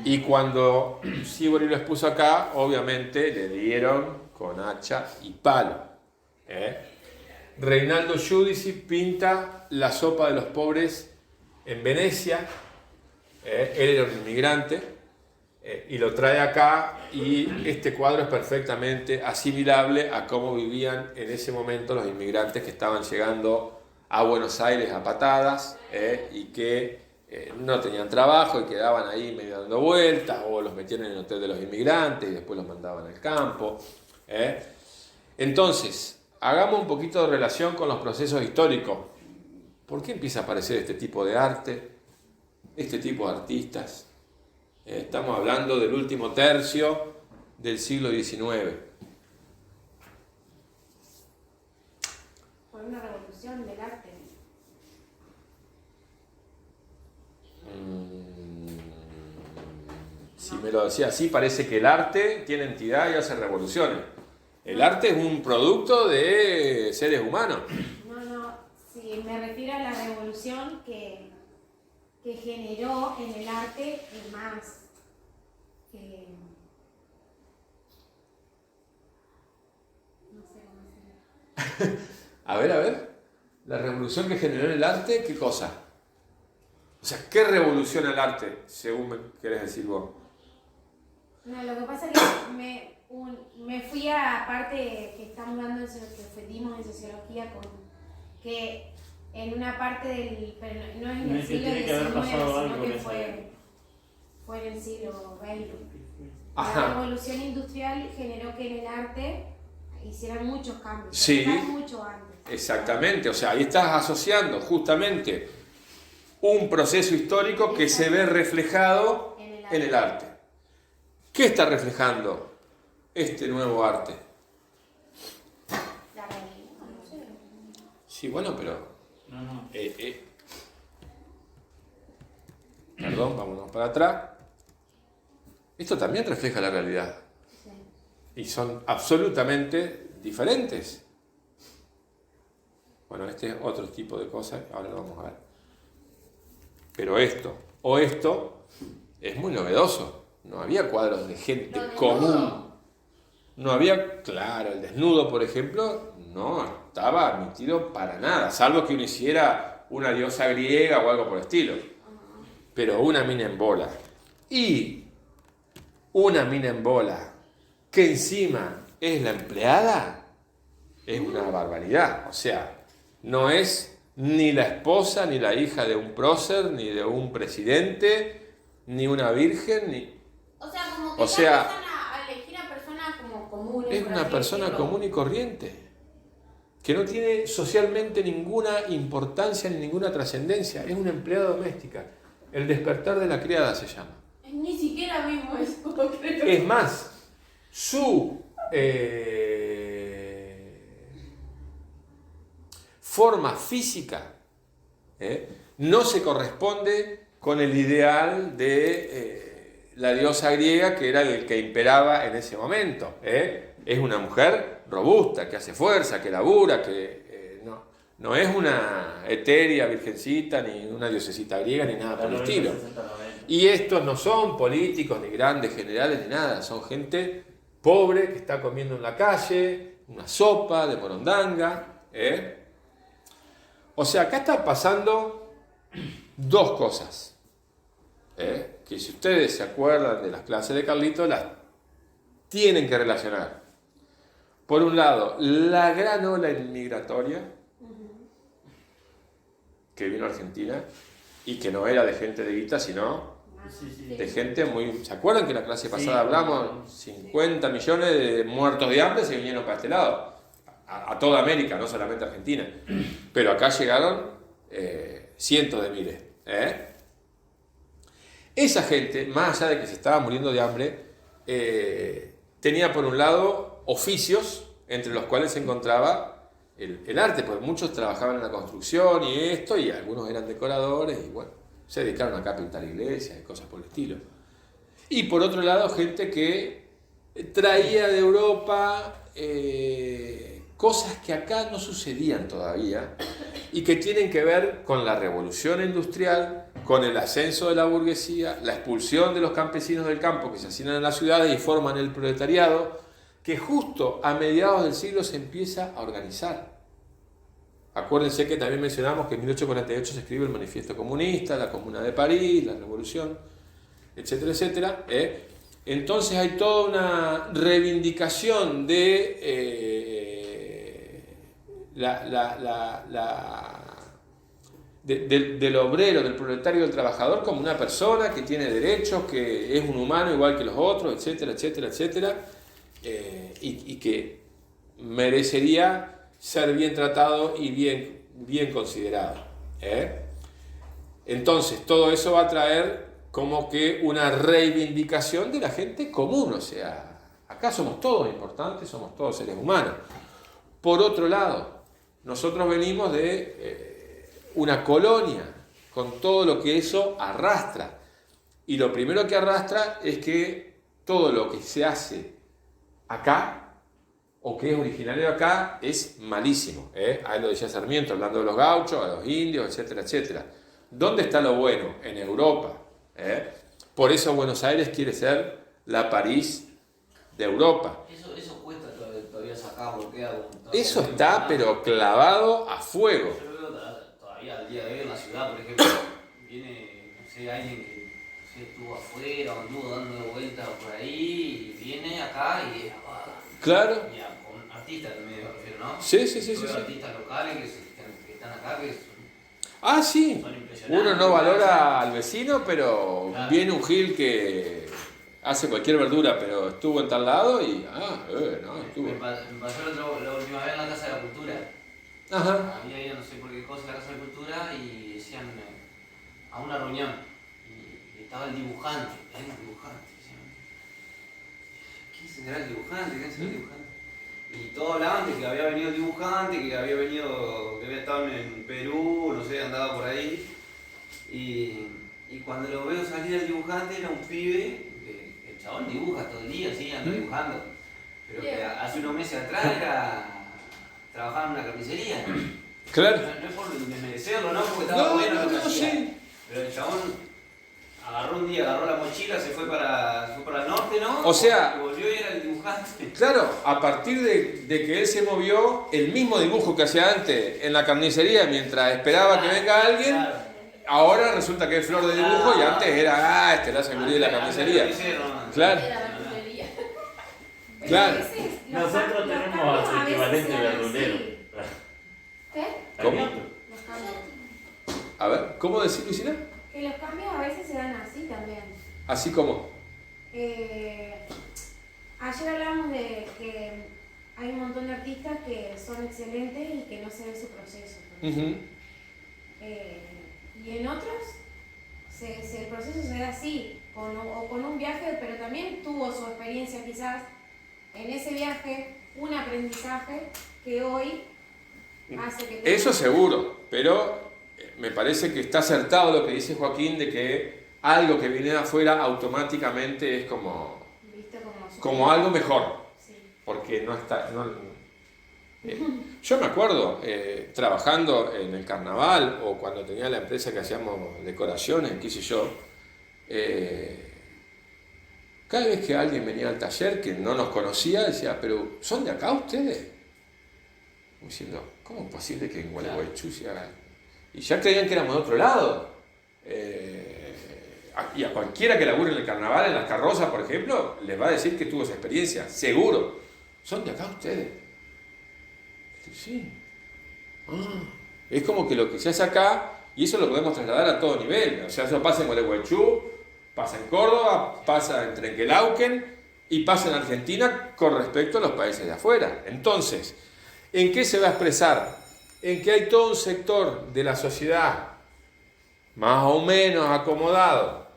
Y cuando Sibori lo expuso acá, obviamente le dieron con hacha y palo. Reinaldo Giudici pinta La sopa de los pobres en Venecia. Él era un inmigrante y lo trae acá, y este cuadro es perfectamente asimilable a cómo vivían en ese momento los inmigrantes que estaban llegando a Buenos Aires a patadas y que no tenían trabajo y quedaban ahí medio dando vueltas, o los metían en el hotel de los inmigrantes y después los mandaban al campo. Entonces, hagamos un poquito de relación con los procesos históricos. ¿Por qué empieza a aparecer este tipo de arte, este tipo de artistas? Estamos hablando del último tercio del siglo XIX. Por una revolución del arte. Si me lo decía así, parece que el arte tiene entidad y hace revoluciones. El arte es un producto de seres humanos. No, sí, me refiero a la revolución que generó en el arte más. No sé cómo decirlo. A ver. La revolución que generó en el arte, ¿qué cosa? O sea, ¿qué revoluciona el arte, según me querés decir vos? No, lo que pasa es que me fui a parte que estamos dando, que dimos en sociología, con que en una parte del, pero no es en el siglo XIX, sino que fue en el siglo XX. Ajá. La revolución industrial generó que en el arte hicieran muchos cambios. Sí, mucho antes. Exactamente. O sea, ahí estás asociando justamente un proceso histórico que se ve reflejado en el arte. ¿Qué está reflejando este nuevo arte? La realidad, no sé. Sí, bueno, pero... No. Perdón, vámonos para atrás. Esto también refleja la realidad. Sí. Y son absolutamente diferentes. Bueno, este es otro tipo de cosas, ahora lo vamos a ver. Pero esto es muy novedoso. No había cuadros de gente común. No había, claro, el desnudo, por ejemplo, no estaba admitido para nada, salvo que uno hiciera una diosa griega o algo por el estilo. Pero una mina en bola. Y una mina en bola que encima es la empleada, es una barbaridad. O sea, no es ni la esposa, ni la hija de un prócer, ni de un presidente, ni una virgen, ni... O sea, como que O sea, ya empiezan a elegir a personas como comunes. Es por una así persona decirlo. común y corriente, que no tiene socialmente ninguna importancia ni ninguna trascendencia. Es una empleada doméstica. El despertar de la criada se llama. Ni siquiera vimos eso, creo. Es más, su forma física no se corresponde con el ideal de la diosa griega, que era el que imperaba en ese momento. Es una mujer robusta, que hace fuerza, que labura, que no es una etérea virgencita, ni una diosecita griega, ni nada por el estilo. Y estos no son políticos, ni grandes generales, ni nada. Son gente pobre que está comiendo en la calle, una sopa de morondanga. O sea, acá está pasando dos cosas. Que si ustedes se acuerdan de las clases de Carlito, las tienen que relacionar. Por un lado, la gran ola inmigratoria que vino a Argentina y que no era de gente de guita, sino de gente muy... ¿Se acuerdan que la clase pasada hablamos? 50 millones de muertos de hambre se vinieron para este lado. A toda América, no solamente a Argentina. Pero acá llegaron cientos de miles. Esa gente, más allá de que se estaba muriendo de hambre, tenía por un lado oficios entre los cuales se encontraba el arte, porque muchos trabajaban en la construcción y esto, y algunos eran decoradores, y bueno, se dedicaron acá a pintar iglesias y cosas por el estilo. Y por otro lado, gente que traía de Europa cosas que acá no sucedían todavía y que tienen que ver con la revolución industrial, con el ascenso de la burguesía, la expulsión de los campesinos del campo que se hacinan en las ciudades y forman el proletariado, que justo a mediados del siglo se empieza a organizar. Acuérdense que también mencionamos que en 1848 se escribe el Manifiesto Comunista, la Comuna de París, la Revolución, etcétera, etcétera. Entonces hay toda una reivindicación del obrero, del proletario, del trabajador como una persona que tiene derechos, que es un humano igual que los otros, etcétera, etcétera, etcétera. Y que merecería ser bien tratado y bien considerado. Entonces, todo eso va a traer como que una reivindicación de la gente común, o sea, acá somos todos importantes, somos todos seres humanos. Por otro lado, nosotros venimos de una colonia, con todo lo que eso arrastra. Y lo primero que arrastra es que todo lo que se hace acá, o que es originario de acá, es malísimo. Ahí lo decía Sarmiento, hablando de los gauchos, a los indios, etcétera, etcétera. ¿Dónde está lo bueno? En Europa. Por eso Buenos Aires quiere ser la París de Europa. Eso cuesta todavía sacar, bloquear. Eso está, pero clavado a fuego. Yo veo todavía al día de hoy en la ciudad, por ejemplo, viene, no sé, alguien que no sé, estuvo afuera o anduvo dando vueltas por ahí y viene acá y... Claro. Y con artistas también me refiero, ¿no? Sí. Artistas locales que están acá, que sí. son impresionantes. Uno no valora al vecino, pero claro. Viene un gil que hace cualquier verdura, pero estuvo en tal lado y... no, estuvo. Me pasó la última vez en la Casa de la Cultura. Ajá. Había ido no sé por qué cosa a la Casa de la Cultura y decían a una reunión y estaba el dibujante, decían, ¿quién será el dibujante? Y todos hablaban de que había venido el dibujante, que había estado en Perú, no sé, andaba por ahí. Y cuando lo veo salir el dibujante era un pibe, que el chabón dibuja todo el día, sí, anda dibujando. Pero que hace unos meses atrás trabajaba en una carnicería. Claro. No es por desmerecerlo, ¿no? Porque estaba bueno lo que hacía. Sí. Pero el chabón agarró la mochila, se fue para el norte, ¿no? O sea, y volvió y era el dibujante. Claro, a partir de que él se movió, el mismo dibujo que hacía antes en la carnicería mientras esperaba que venga alguien, Claro. Ahora resulta que es flor de dibujo y antes era, este la seguridad de la carnicería. Claro. Claro. Nosotros tenemos su equivalente verdulero. ¿Qué? ¿Cómo? Los cambios. A ver, ¿cómo decir, Luisina? Que los cambios a veces se dan así también. Así como. ayer hablamos de que hay un montón de artistas que son excelentes y que no se ve su proceso. Y en otros el proceso se da así, con un viaje, pero también tuvo su experiencia quizás en ese viaje, un aprendizaje que hoy hace que... Eso seguro, pero me parece que está acertado lo que dice Joaquín de que algo que viene de afuera automáticamente es como algo mejor, sí. Porque no está... yo me acuerdo trabajando en el carnaval o cuando tenía la empresa que hacíamos decoraciones, qué sé yo, cada vez que alguien venía al taller que no nos conocía decía, pero ¿son de acá ustedes? Diciendo, ¿cómo es posible que en Gualeguaychú se haga? Y ya creían que éramos de otro lado. Y a cualquiera que labure en el carnaval, en las carrozas, por ejemplo, les va a decir que tuvo esa experiencia, seguro. ¿Son de acá ustedes? Sí. Es como que lo que se hace acá, y eso lo podemos trasladar a todo nivel. O sea, eso pasa en Gualeguaychú, pasa en Córdoba, pasa en Trenquelauquen y pasa en Argentina con respecto a los países de afuera. Entonces, ¿en qué se va a expresar? En que hay todo un sector de la sociedad más o menos acomodado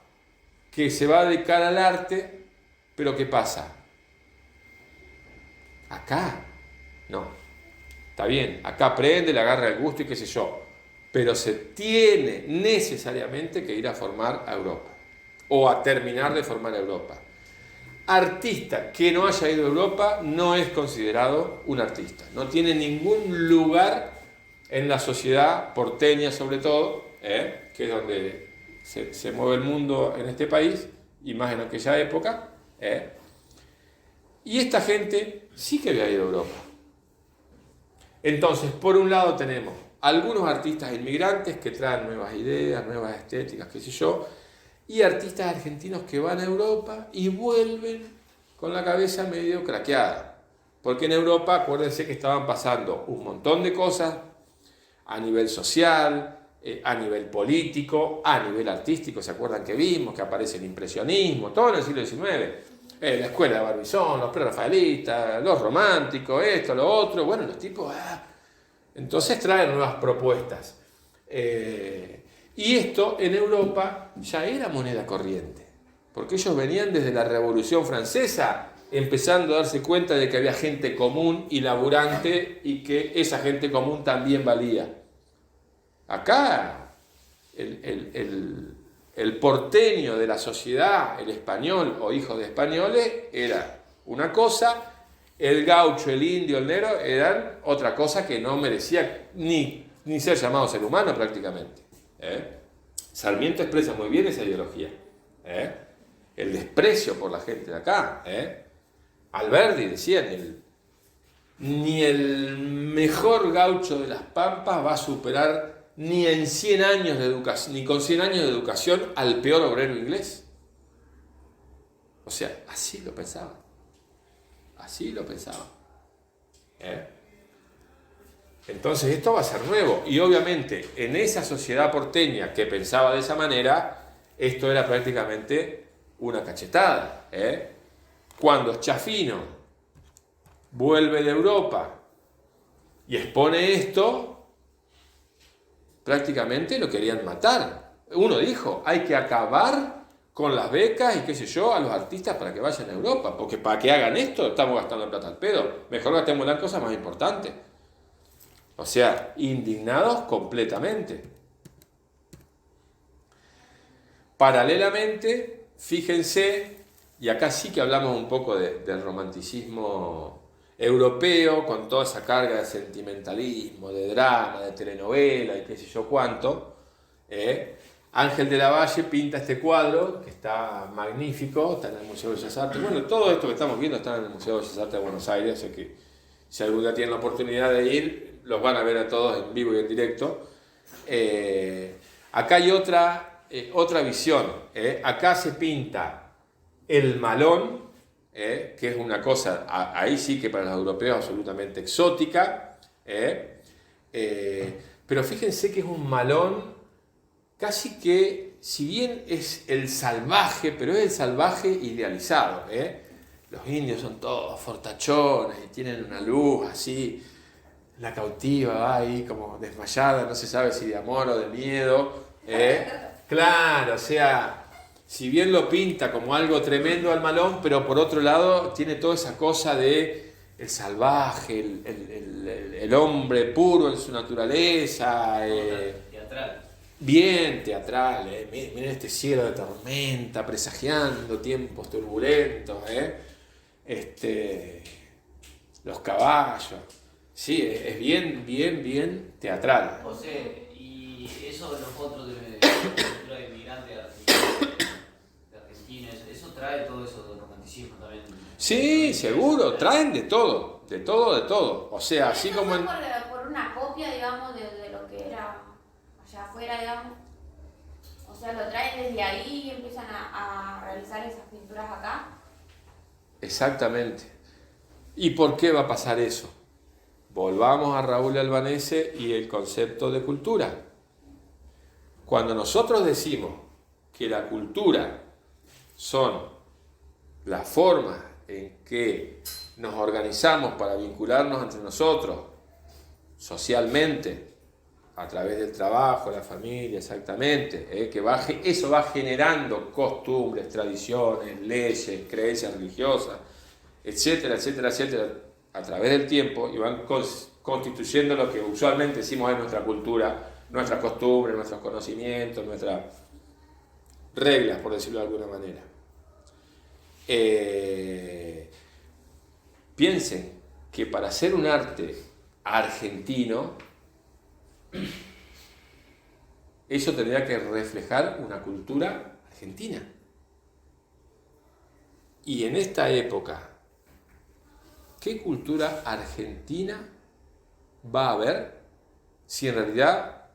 que se va a dedicar al arte, pero ¿qué pasa? Acá, no. Está bien, acá aprende, le agarra el gusto y qué sé yo, pero se tiene necesariamente que ir a formar a Europa, o a terminar de formar a Europa. Artista que no haya ido a Europa no es considerado un artista, no tiene ningún lugar en la sociedad porteña sobre todo, que es donde se mueve el mundo en este país, y más en aquella época, y esta gente sí que había ido a Europa. Entonces, por un lado tenemos algunos artistas inmigrantes que traen nuevas ideas, nuevas estéticas, qué sé yo, y artistas argentinos que van a Europa y vuelven con la cabeza medio craqueada. Porque en Europa, acuérdense que estaban pasando un montón de cosas a nivel social, a nivel político, a nivel artístico. ¿Se acuerdan que vimos que aparece el impresionismo, todo en el siglo XIX? La escuela de Barbizón, los prerrafaelistas, los románticos, esto, lo otro. Bueno, los tipos... Entonces traen nuevas propuestas. Y esto en Europa ya era moneda corriente, porque ellos venían desde la Revolución Francesa empezando a darse cuenta de que había gente común y laburante y que esa gente común también valía. Acá el porteño de la sociedad, el español o hijo de españoles, era una cosa, el gaucho, el indio, el negro eran otra cosa que no merecía ni ser llamado ser humano prácticamente. Sarmiento expresa muy bien esa ideología, el desprecio por la gente de acá. Alberdi decía, ni el mejor gaucho de las Pampas va a superar ni en 100 años de educación, ni con 100 años de educación al peor obrero inglés. O sea, así lo pensaban. Así lo pensaban. Entonces esto va a ser nuevo. Y obviamente en esa sociedad porteña que pensaba de esa manera, esto era prácticamente una cachetada. Cuando Schiaffino vuelve de Europa y expone esto, prácticamente lo querían matar. Uno dijo, hay que acabar con las becas y qué sé yo a los artistas para que vayan a Europa, porque para que hagan esto estamos gastando plata al pedo, mejor gastemos las cosas más importantes. O sea, indignados completamente. Paralelamente, fíjense, y acá sí que hablamos un poco del romanticismo europeo, con toda esa carga de sentimentalismo, de drama, de telenovela y qué sé yo cuánto. Ángel de la Valle pinta este cuadro, que está magnífico, está en el Museo de Bellas Artes. Bueno, todo esto que estamos viendo está en el Museo de Bellas Artes de Buenos Aires, así que si algún día tienen la oportunidad de ir, los van a ver a todos en vivo y en directo. Acá hay otra visión. Acá se pinta el malón, que es una cosa, ahí sí que para los europeos absolutamente exótica. Pero fíjense que es un malón casi que, si bien es el salvaje, pero es el salvaje idealizado. los indios son todos fortachones y tienen una luz así, la cautiva va ahí como desmayada, no se sabe si de amor o de miedo. Claro, o sea, si bien lo pinta como algo tremendo al malón, pero por otro lado tiene toda esa cosa de el salvaje, el hombre puro en su naturaleza. Teatral. Bien teatral, miren este cielo de tormenta, presagiando tiempos turbulentos, los caballos. Sí, es bien teatral. José, y eso de nosotros de cultura de inmigrante de Argentina, eso trae todo eso del romanticismo también. Sí, seguro, traen de todo. O sea, así ¿No como fue por una copia, digamos, de lo que era allá afuera, digamos? O sea, lo traen desde ahí y empiezan a realizar esas pinturas acá. Exactamente. ¿Y por qué va a pasar eso? Volvamos a Raúl Albanese y el concepto de cultura. Cuando nosotros decimos que la cultura son las formas en que nos organizamos para vincularnos entre nosotros socialmente, a través del trabajo, la familia, exactamente, eso va generando costumbres, tradiciones, leyes, creencias religiosas, etcétera, a través del tiempo, y van constituyendo lo que usualmente decimos es nuestra cultura, nuestras costumbres, nuestros conocimientos, nuestras reglas, por decirlo de alguna manera. Piensen que para hacer un arte argentino, eso tendría que reflejar una cultura argentina. Y en esta época, ¿qué cultura argentina va a haber si en realidad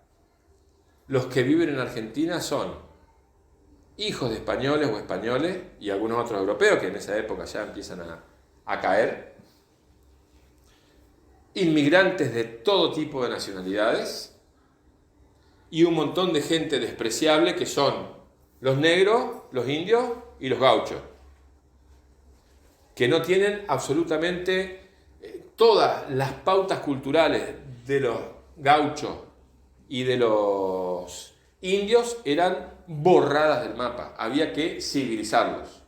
los que viven en Argentina son hijos de españoles o españoles y algunos otros europeos que en esa época ya empiezan a caer, inmigrantes de todo tipo de nacionalidades y un montón de gente despreciable que son los negros, los indios y los gauchos, que no tienen absolutamente todas las pautas culturales de los gauchos y de los indios eran borradas del mapa, había que civilizarlos.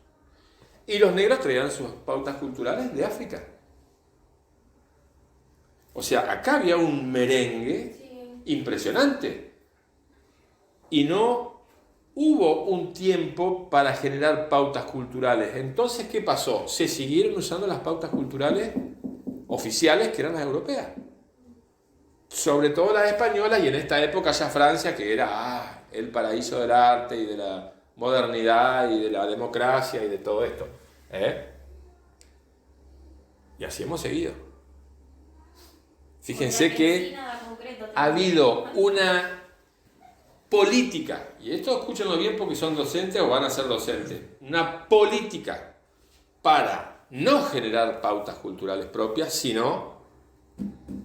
Y los negros traían sus pautas culturales de África. O sea, acá había un merengue impresionante. Y no hubo un tiempo para generar pautas culturales. Entonces, ¿qué pasó? Se siguieron usando las pautas culturales oficiales que eran las europeas. Sobre todo las españolas y en esta época ya Francia, que era el paraíso del arte y de la modernidad y de la democracia y de todo esto. Y así hemos seguido. Fíjense que ha habido una política, y esto escúchenlo bien porque son docentes o van a ser docentes, una política para no generar pautas culturales propias, sino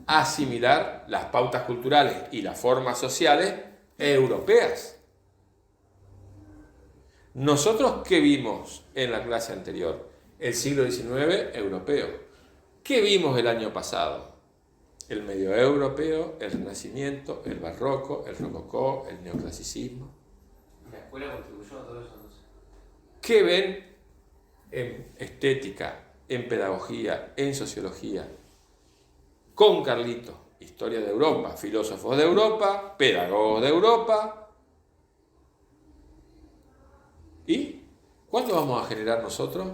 asimilar las pautas culturales y las formas sociales europeas. Nosotros, ¿qué vimos en la clase anterior? El siglo XIX europeo. ¿Qué vimos el año pasado? El medio europeo, el renacimiento, el barroco, el rococó, el neoclasicismo. La escuela contribuyó a todo eso, no sé. ¿Qué ven en estética, en pedagogía, en sociología? Con Carlito, historia de Europa, filósofos de Europa, pedagogos de Europa. ¿Y cuánto vamos a generar nosotros?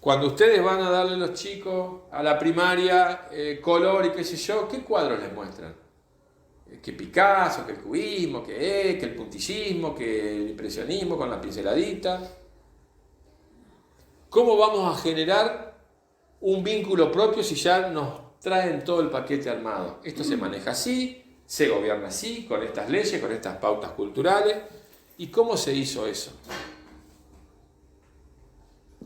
Cuando ustedes van a darle a los chicos a la primaria color y qué sé yo, ¿qué cuadros les muestran? Que Picasso, que el cubismo, que el puntillismo, que el impresionismo con la pinceladita. ¿Cómo vamos a generar un vínculo propio si ya nos traen todo el paquete armado? Esto se maneja así, se gobierna así, con estas leyes, con estas pautas culturales. ¿Y cómo se hizo eso?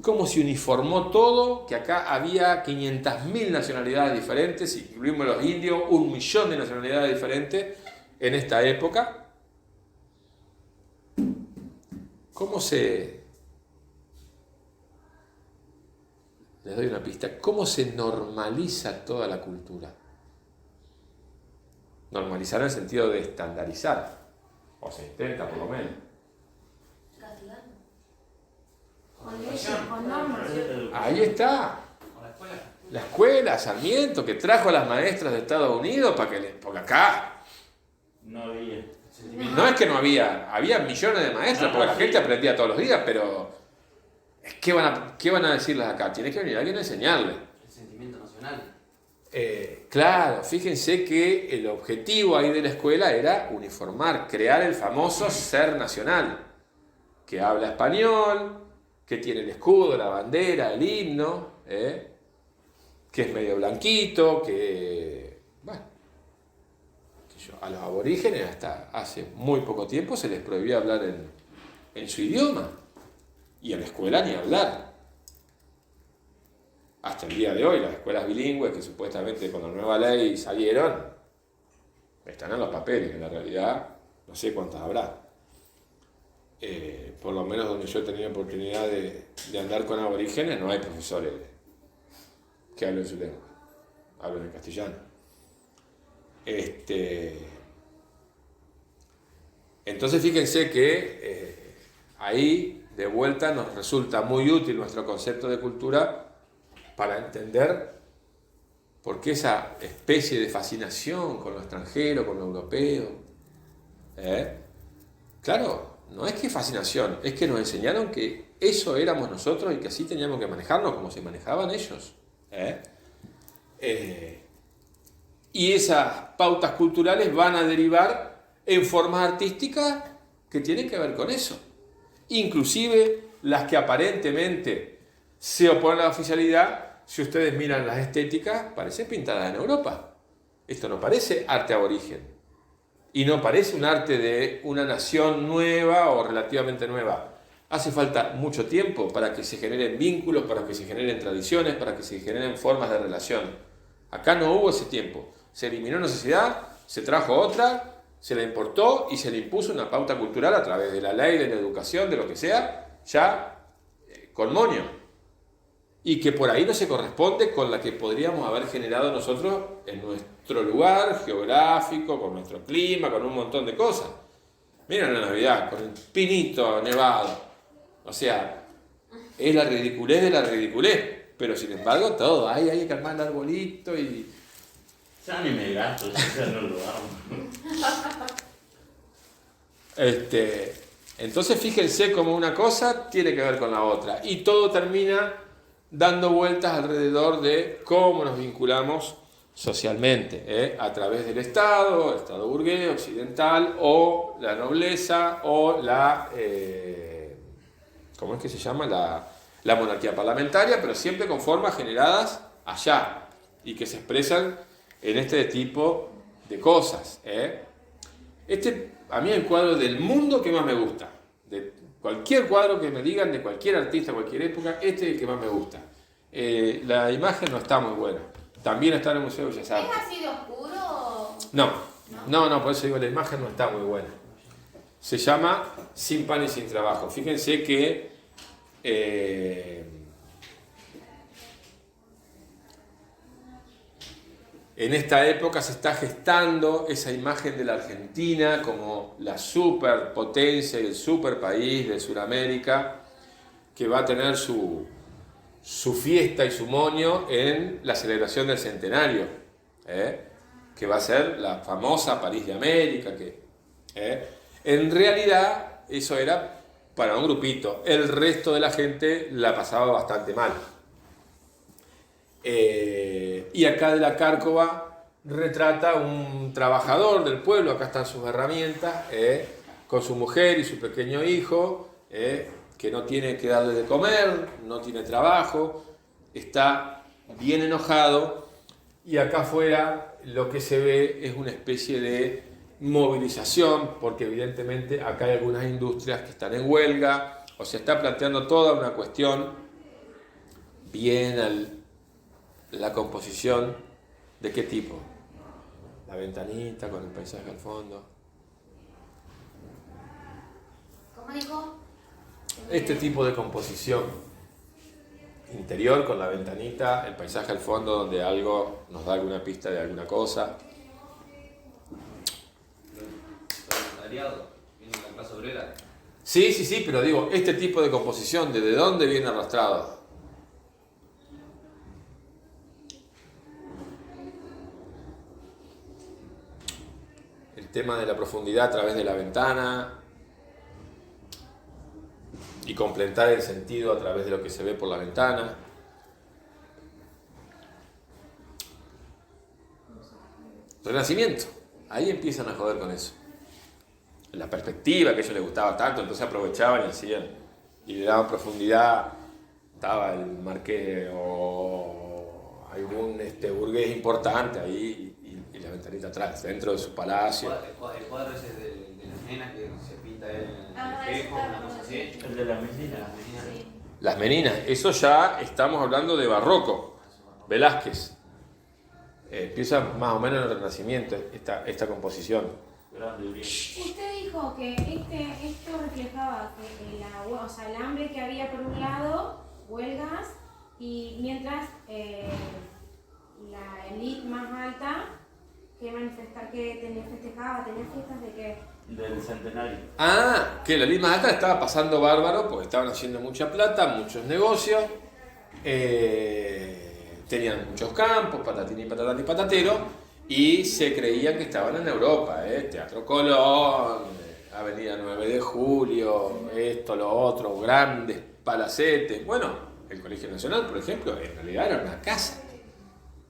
¿Cómo se uniformó todo? Que acá había 500.000 nacionalidades diferentes, si incluimos los indios, 1 millón de nacionalidades diferentes en esta época. ¿Cómo se les doy una pista, cómo se normaliza toda la cultura. Normalizar en el sentido de estandarizar, o se intenta por lo menos. Castigando. Con leyes, con normas. Ahí está. Con la escuela. La escuela, Sarmiento, que trajo a las maestras de Estados Unidos porque acá No había. no es que no había millones de maestras, porque la gente aprendía todos los días, pero ¿qué van a decirles acá? Tiene que venir alguien a enseñarle. El sentimiento nacional. Claro, fíjense que el objetivo ahí de la escuela era uniformar, crear el famoso ser nacional, que habla español, que tiene el escudo, la bandera, el himno, que es medio blanquito, bueno, a los aborígenes hasta hace muy poco tiempo se les prohibía hablar en su idioma, y en la escuela ni hablar. Hasta el día de hoy, las escuelas bilingües que supuestamente con la nueva ley salieron, están en los papeles, en la realidad no sé cuántas habrá. Por lo menos donde yo he tenido oportunidad de andar con aborígenes, no hay profesores que hablen su lengua, hablan en castellano. Entonces fíjense que ahí de vuelta nos resulta muy útil nuestro concepto de cultura para entender por qué esa especie de fascinación con lo extranjero, con lo europeo. Claro, no es que fascinación, es que nos enseñaron que eso éramos nosotros y que así teníamos que manejarnos como se manejaban ellos. Y esas pautas culturales van a derivar en formas artísticas que tienen que ver con eso. Inclusive las que aparentemente se oponen a la oficialidad, si ustedes miran las estéticas, parecen pintadas en Europa. Esto no parece arte aborigen. Y no parece un arte de una nación nueva o relativamente nueva. Hace falta mucho tiempo para que se generen vínculos, para que se generen tradiciones, para que se generen formas de relación. Acá no hubo ese tiempo. Se eliminó una sociedad, se trajo otra, se la importó y se le impuso una pauta cultural a través de la ley, de la educación, de lo que sea, ya con moño. Y que por ahí no se corresponde con la que podríamos haber generado nosotros en nuestro lugar geográfico, con nuestro clima, con un montón de cosas. Miren la Navidad, con el pinito nevado. O sea, es la ridiculez de la ridiculez. Pero sin embargo, todo, hay que armar el arbolito y... Ya ni me gasto, ya no lo hago. Entonces fíjense cómo una cosa tiene que ver con la otra. Y todo termina dando vueltas alrededor de cómo nos vinculamos socialmente, a través del Estado, el Estado burgués, occidental, o la nobleza, o la, ¿cómo es que se llama? La monarquía parlamentaria, pero siempre con formas generadas allá, y que se expresan en este tipo de cosas. A mí es el cuadro del mundo que más me gusta. De cualquier cuadro que me digan, de cualquier artista, cualquier época, este es el que más me gusta. La imagen no está muy buena. También está en el Museo de Bellas Artes. ¿Es así de oscuro? No, por eso digo, la imagen no está muy buena. Se llama Sin pan y sin trabajo. Fíjense que en esta época se está gestando esa imagen de la Argentina como la superpotencia y el superpaís de Sudamérica, que va a tener su fiesta y su moño en la celebración del centenario, que va a ser la famosa París de América. En realidad eso era para un grupito, el resto de la gente la pasaba bastante mal. Y acá de la Cárcova retrata un trabajador del pueblo, acá están sus herramientas, con su mujer y su pequeño hijo, que no tiene que darle de comer, no tiene trabajo, está bien enojado, y acá afuera lo que se ve es una especie de movilización, porque evidentemente acá hay algunas industrias que están en huelga, o se está planteando toda una cuestión bien la composición de qué tipo. La ventanita con el paisaje al fondo. ¿Cómo dijo? Este tipo de composición interior con la ventanita, el paisaje al fondo donde algo nos da alguna pista de alguna cosa. Proletariado, viene la clase obrera. Sí, pero digo, este tipo de composición, ¿de dónde viene arrastrado? El tema de la profundidad a través de la ventana y completar el sentido a través de lo que se ve por la ventana. Renacimiento, ahí empiezan a joder con eso. La perspectiva que a ellos les gustaba tanto, entonces aprovechaban y hacían, y le daban profundidad. Estaba el marqués o algún burgués importante ahí y la ventanita atrás, dentro de su palacio. El cuadro ese de las nenas que se pinta en el espejo, una cosa así. El de las meninas. Las meninas, eso ya estamos hablando de barroco, Velázquez. Empieza más o menos en el Renacimiento esta composición. Usted dijo que esto reflejaba que el hambre que había por un lado, huelgas, y mientras la élite más alta tenía fiestas de qué? Del centenario. Ah, que la élite más alta estaba pasando bárbaro porque estaban haciendo mucha plata, muchos negocios, tenían muchos campos, patatín y patatán y patatero. Y se creían que estaban en Europa, Teatro Colón, Avenida 9 de Julio, esto, lo otro, grandes palacetes. Bueno, el Colegio Nacional, por ejemplo, en realidad era una casa.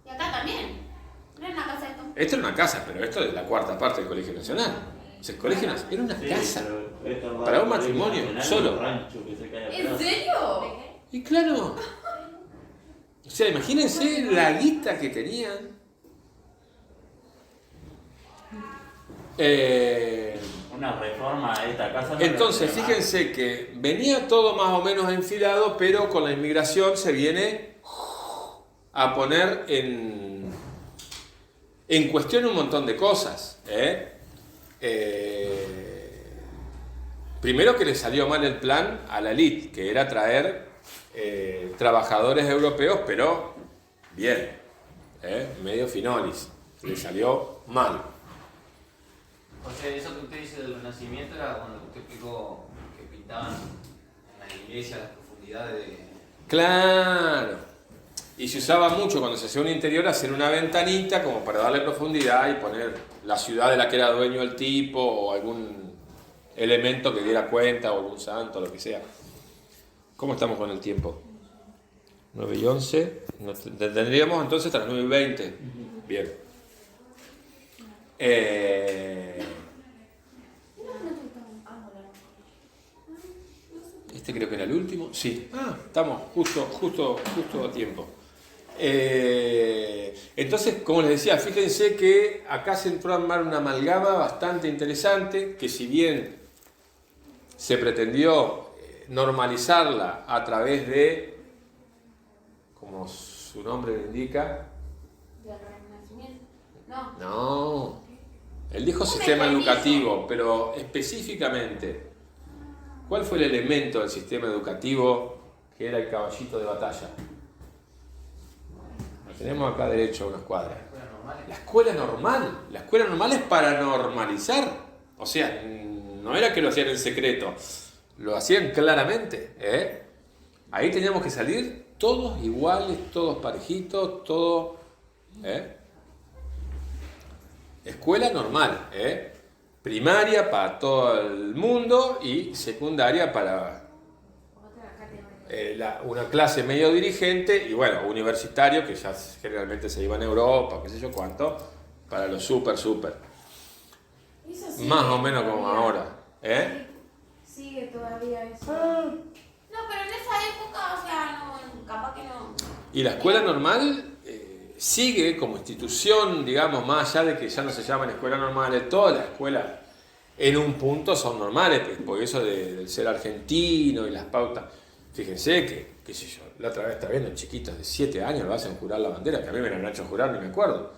Y acá también. No es una casa esto. Esto era una casa, pero esto es la cuarta parte del Colegio Nacional. O sea, el Colegio Nacional era una casa. Para un matrimonio solo. ¿En serio? Y claro. O sea, imagínense la guita que tenían. Una reforma a esta casa. No. Entonces, fíjense que venía todo más o menos enfilado, pero con la inmigración se viene a poner en cuestión un montón de cosas. Primero que le salió mal el plan a la élite, que era traer trabajadores europeos, pero bien, medio finolis. Le salió mal. O sea, eso que usted dice del Renacimiento era cuando usted explicó que pintaban en las iglesias las profundidades de... Claro. Y se usaba mucho cuando se hacía un interior hacer una ventanita como para darle profundidad y poner la ciudad de la que era dueño el tipo o algún elemento que diera cuenta o algún santo, lo que sea. ¿Cómo estamos con el tiempo? 9:11. Tendríamos entonces hasta las 9:20. Bien. Este creo que era el último. Sí. Estamos justo a tiempo. Entonces, como les decía, fíjense que acá se entró a armar una amalgama bastante interesante, que si bien se pretendió normalizarla a través de, como su nombre lo indica, ¿Del Renacimiento? no. Él dijo sistema educativo, pero específicamente, ¿cuál fue el elemento del sistema educativo que era el caballito de batalla? Lo tenemos acá derecho a unas cuadras. La escuela normal. La escuela normal es para normalizar. O sea, no era que lo hacían en secreto, lo hacían claramente. Ahí teníamos que salir todos iguales, todos parejitos, todos... Escuela normal, primaria para todo el mundo y secundaria para una clase medio dirigente y bueno, universitario que ya generalmente se iba en Europa, qué sé yo cuánto, para los super. Eso Más o menos como ahora. Sigue todavía eso. No, pero en esa época, o sea, no, capaz que no. Y la escuela normal sigue como institución, digamos, más allá de que ya no se llaman escuelas normales, todas las escuelas en un punto son normales, porque eso del ser argentino y las pautas. Fíjense que, qué sé yo, la otra vez estaba viendo chiquitos de 7 años lo hacen jurar la bandera, que a mí me lo han hecho jurar, ni me acuerdo.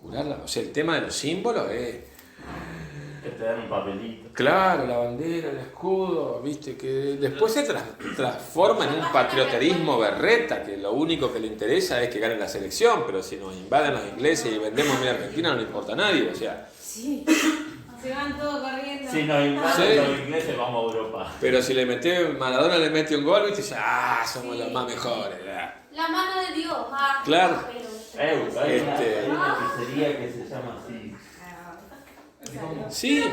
Jurarla, o sea, el tema de los símbolos es... Que te dan un papelito. Claro, la bandera, el escudo, viste, que después se transforma en un patrioterismo berreta, que lo único que le interesa es que gane la selección, pero si nos invaden los ingleses y vendemos media Argentina no le importa a nadie, o sea. Sí. Se van todos corriendo. Si nos invaden Sí. los ingleses, vamos a Europa. Pero si Maradona le mete un gol, viste, ya somos los más mejores. ¿Verdad? La mano de Dios. Claro. Hay Este- una pizzería que se llama así. Sí,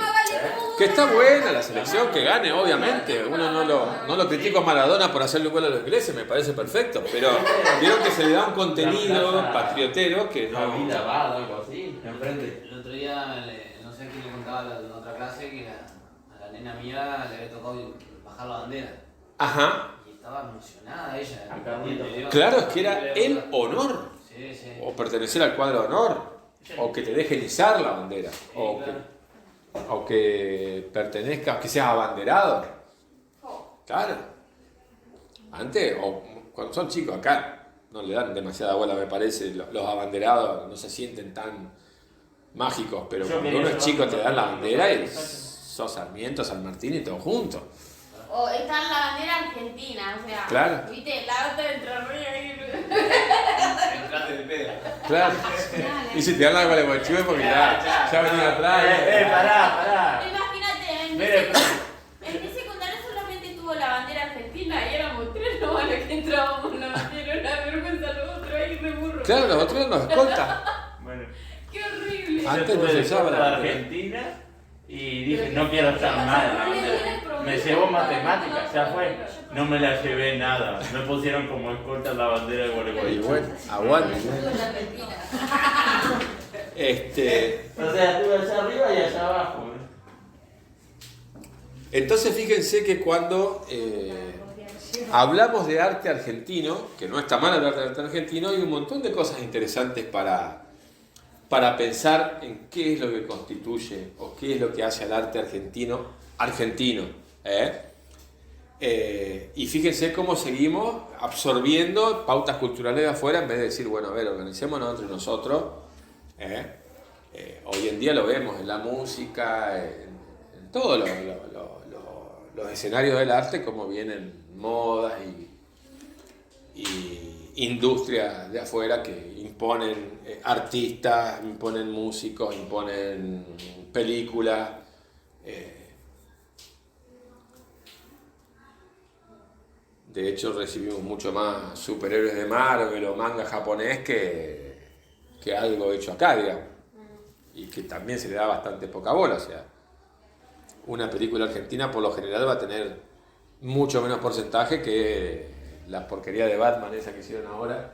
que está buena la selección, que gane, obviamente. Uno no lo critica a Maradona por hacerle un gol a los ingleses, me parece perfecto, pero vieron que se le da un contenido patriotero que Una no. vida va, algo así, enfrente. El otro día, no sé a quién le contaba en otra clase que a la nena mía le había tocado bajar la bandera. Ajá, Y estaba emocionada ella. Acá bonito. claro, es que era el honor, Sí, sí. o pertenecer al cuadro de honor, o que te dejen izar la bandera, o que pertenezcas, que seas abanderado. Claro. Antes, o cuando son chicos acá, no le dan demasiada bola, me parece. Los abanderados no se sienten tan mágicos, pero Yo cuando quería uno es chico te dan la llevar- bandera y sos Sarmiento, San Martín y todo junto. O está en la bandera argentina, o sea. Claro. ¿Viste? La otra entre Río y. Entraste de pedo. Claro. Y si te dan la bola de Guachive porque ya venía atrás. Pará. Imagínate, en Mire, mi secundario solamente tuvo la bandera argentina y éramos tres nomás los que entrábamos en la bandera. Una vergüenza los otros ahí re burro. Claro, los otros nos escoltan. bueno. Qué horrible. Antes Yo no tuve se de usaba corta la de bandera. Argentina y dije, no quiero estar más en la bandera. Me llevó matemáticas, ya fue. No me la llevé nada. Me pusieron como escolta la bandera de Y Gualeguaychú. bueno, aguante. La Argentina. O sea, estuve allá arriba y allá abajo. Entonces fíjense que cuando hablamos de arte argentino, que no está mal hablar de arte argentino, hay un montón de cosas interesantes para pensar en qué es lo que constituye o qué es lo que hace al arte argentino. Y fíjense cómo seguimos absorbiendo pautas culturales de afuera en vez de decir, bueno, a ver, organicémonos entre nosotros. Hoy en día lo vemos en la música, en todos los escenarios del arte, como vienen modas y industrias de afuera que imponen artistas, imponen músicos, imponen películas. De hecho, recibimos mucho más superhéroes de Marvel o manga japonés que algo hecho acá, digamos. Y que también se le da bastante poca bola. O sea, una película argentina por lo general va a tener mucho menos porcentaje que la porquería de Batman esa que hicieron ahora.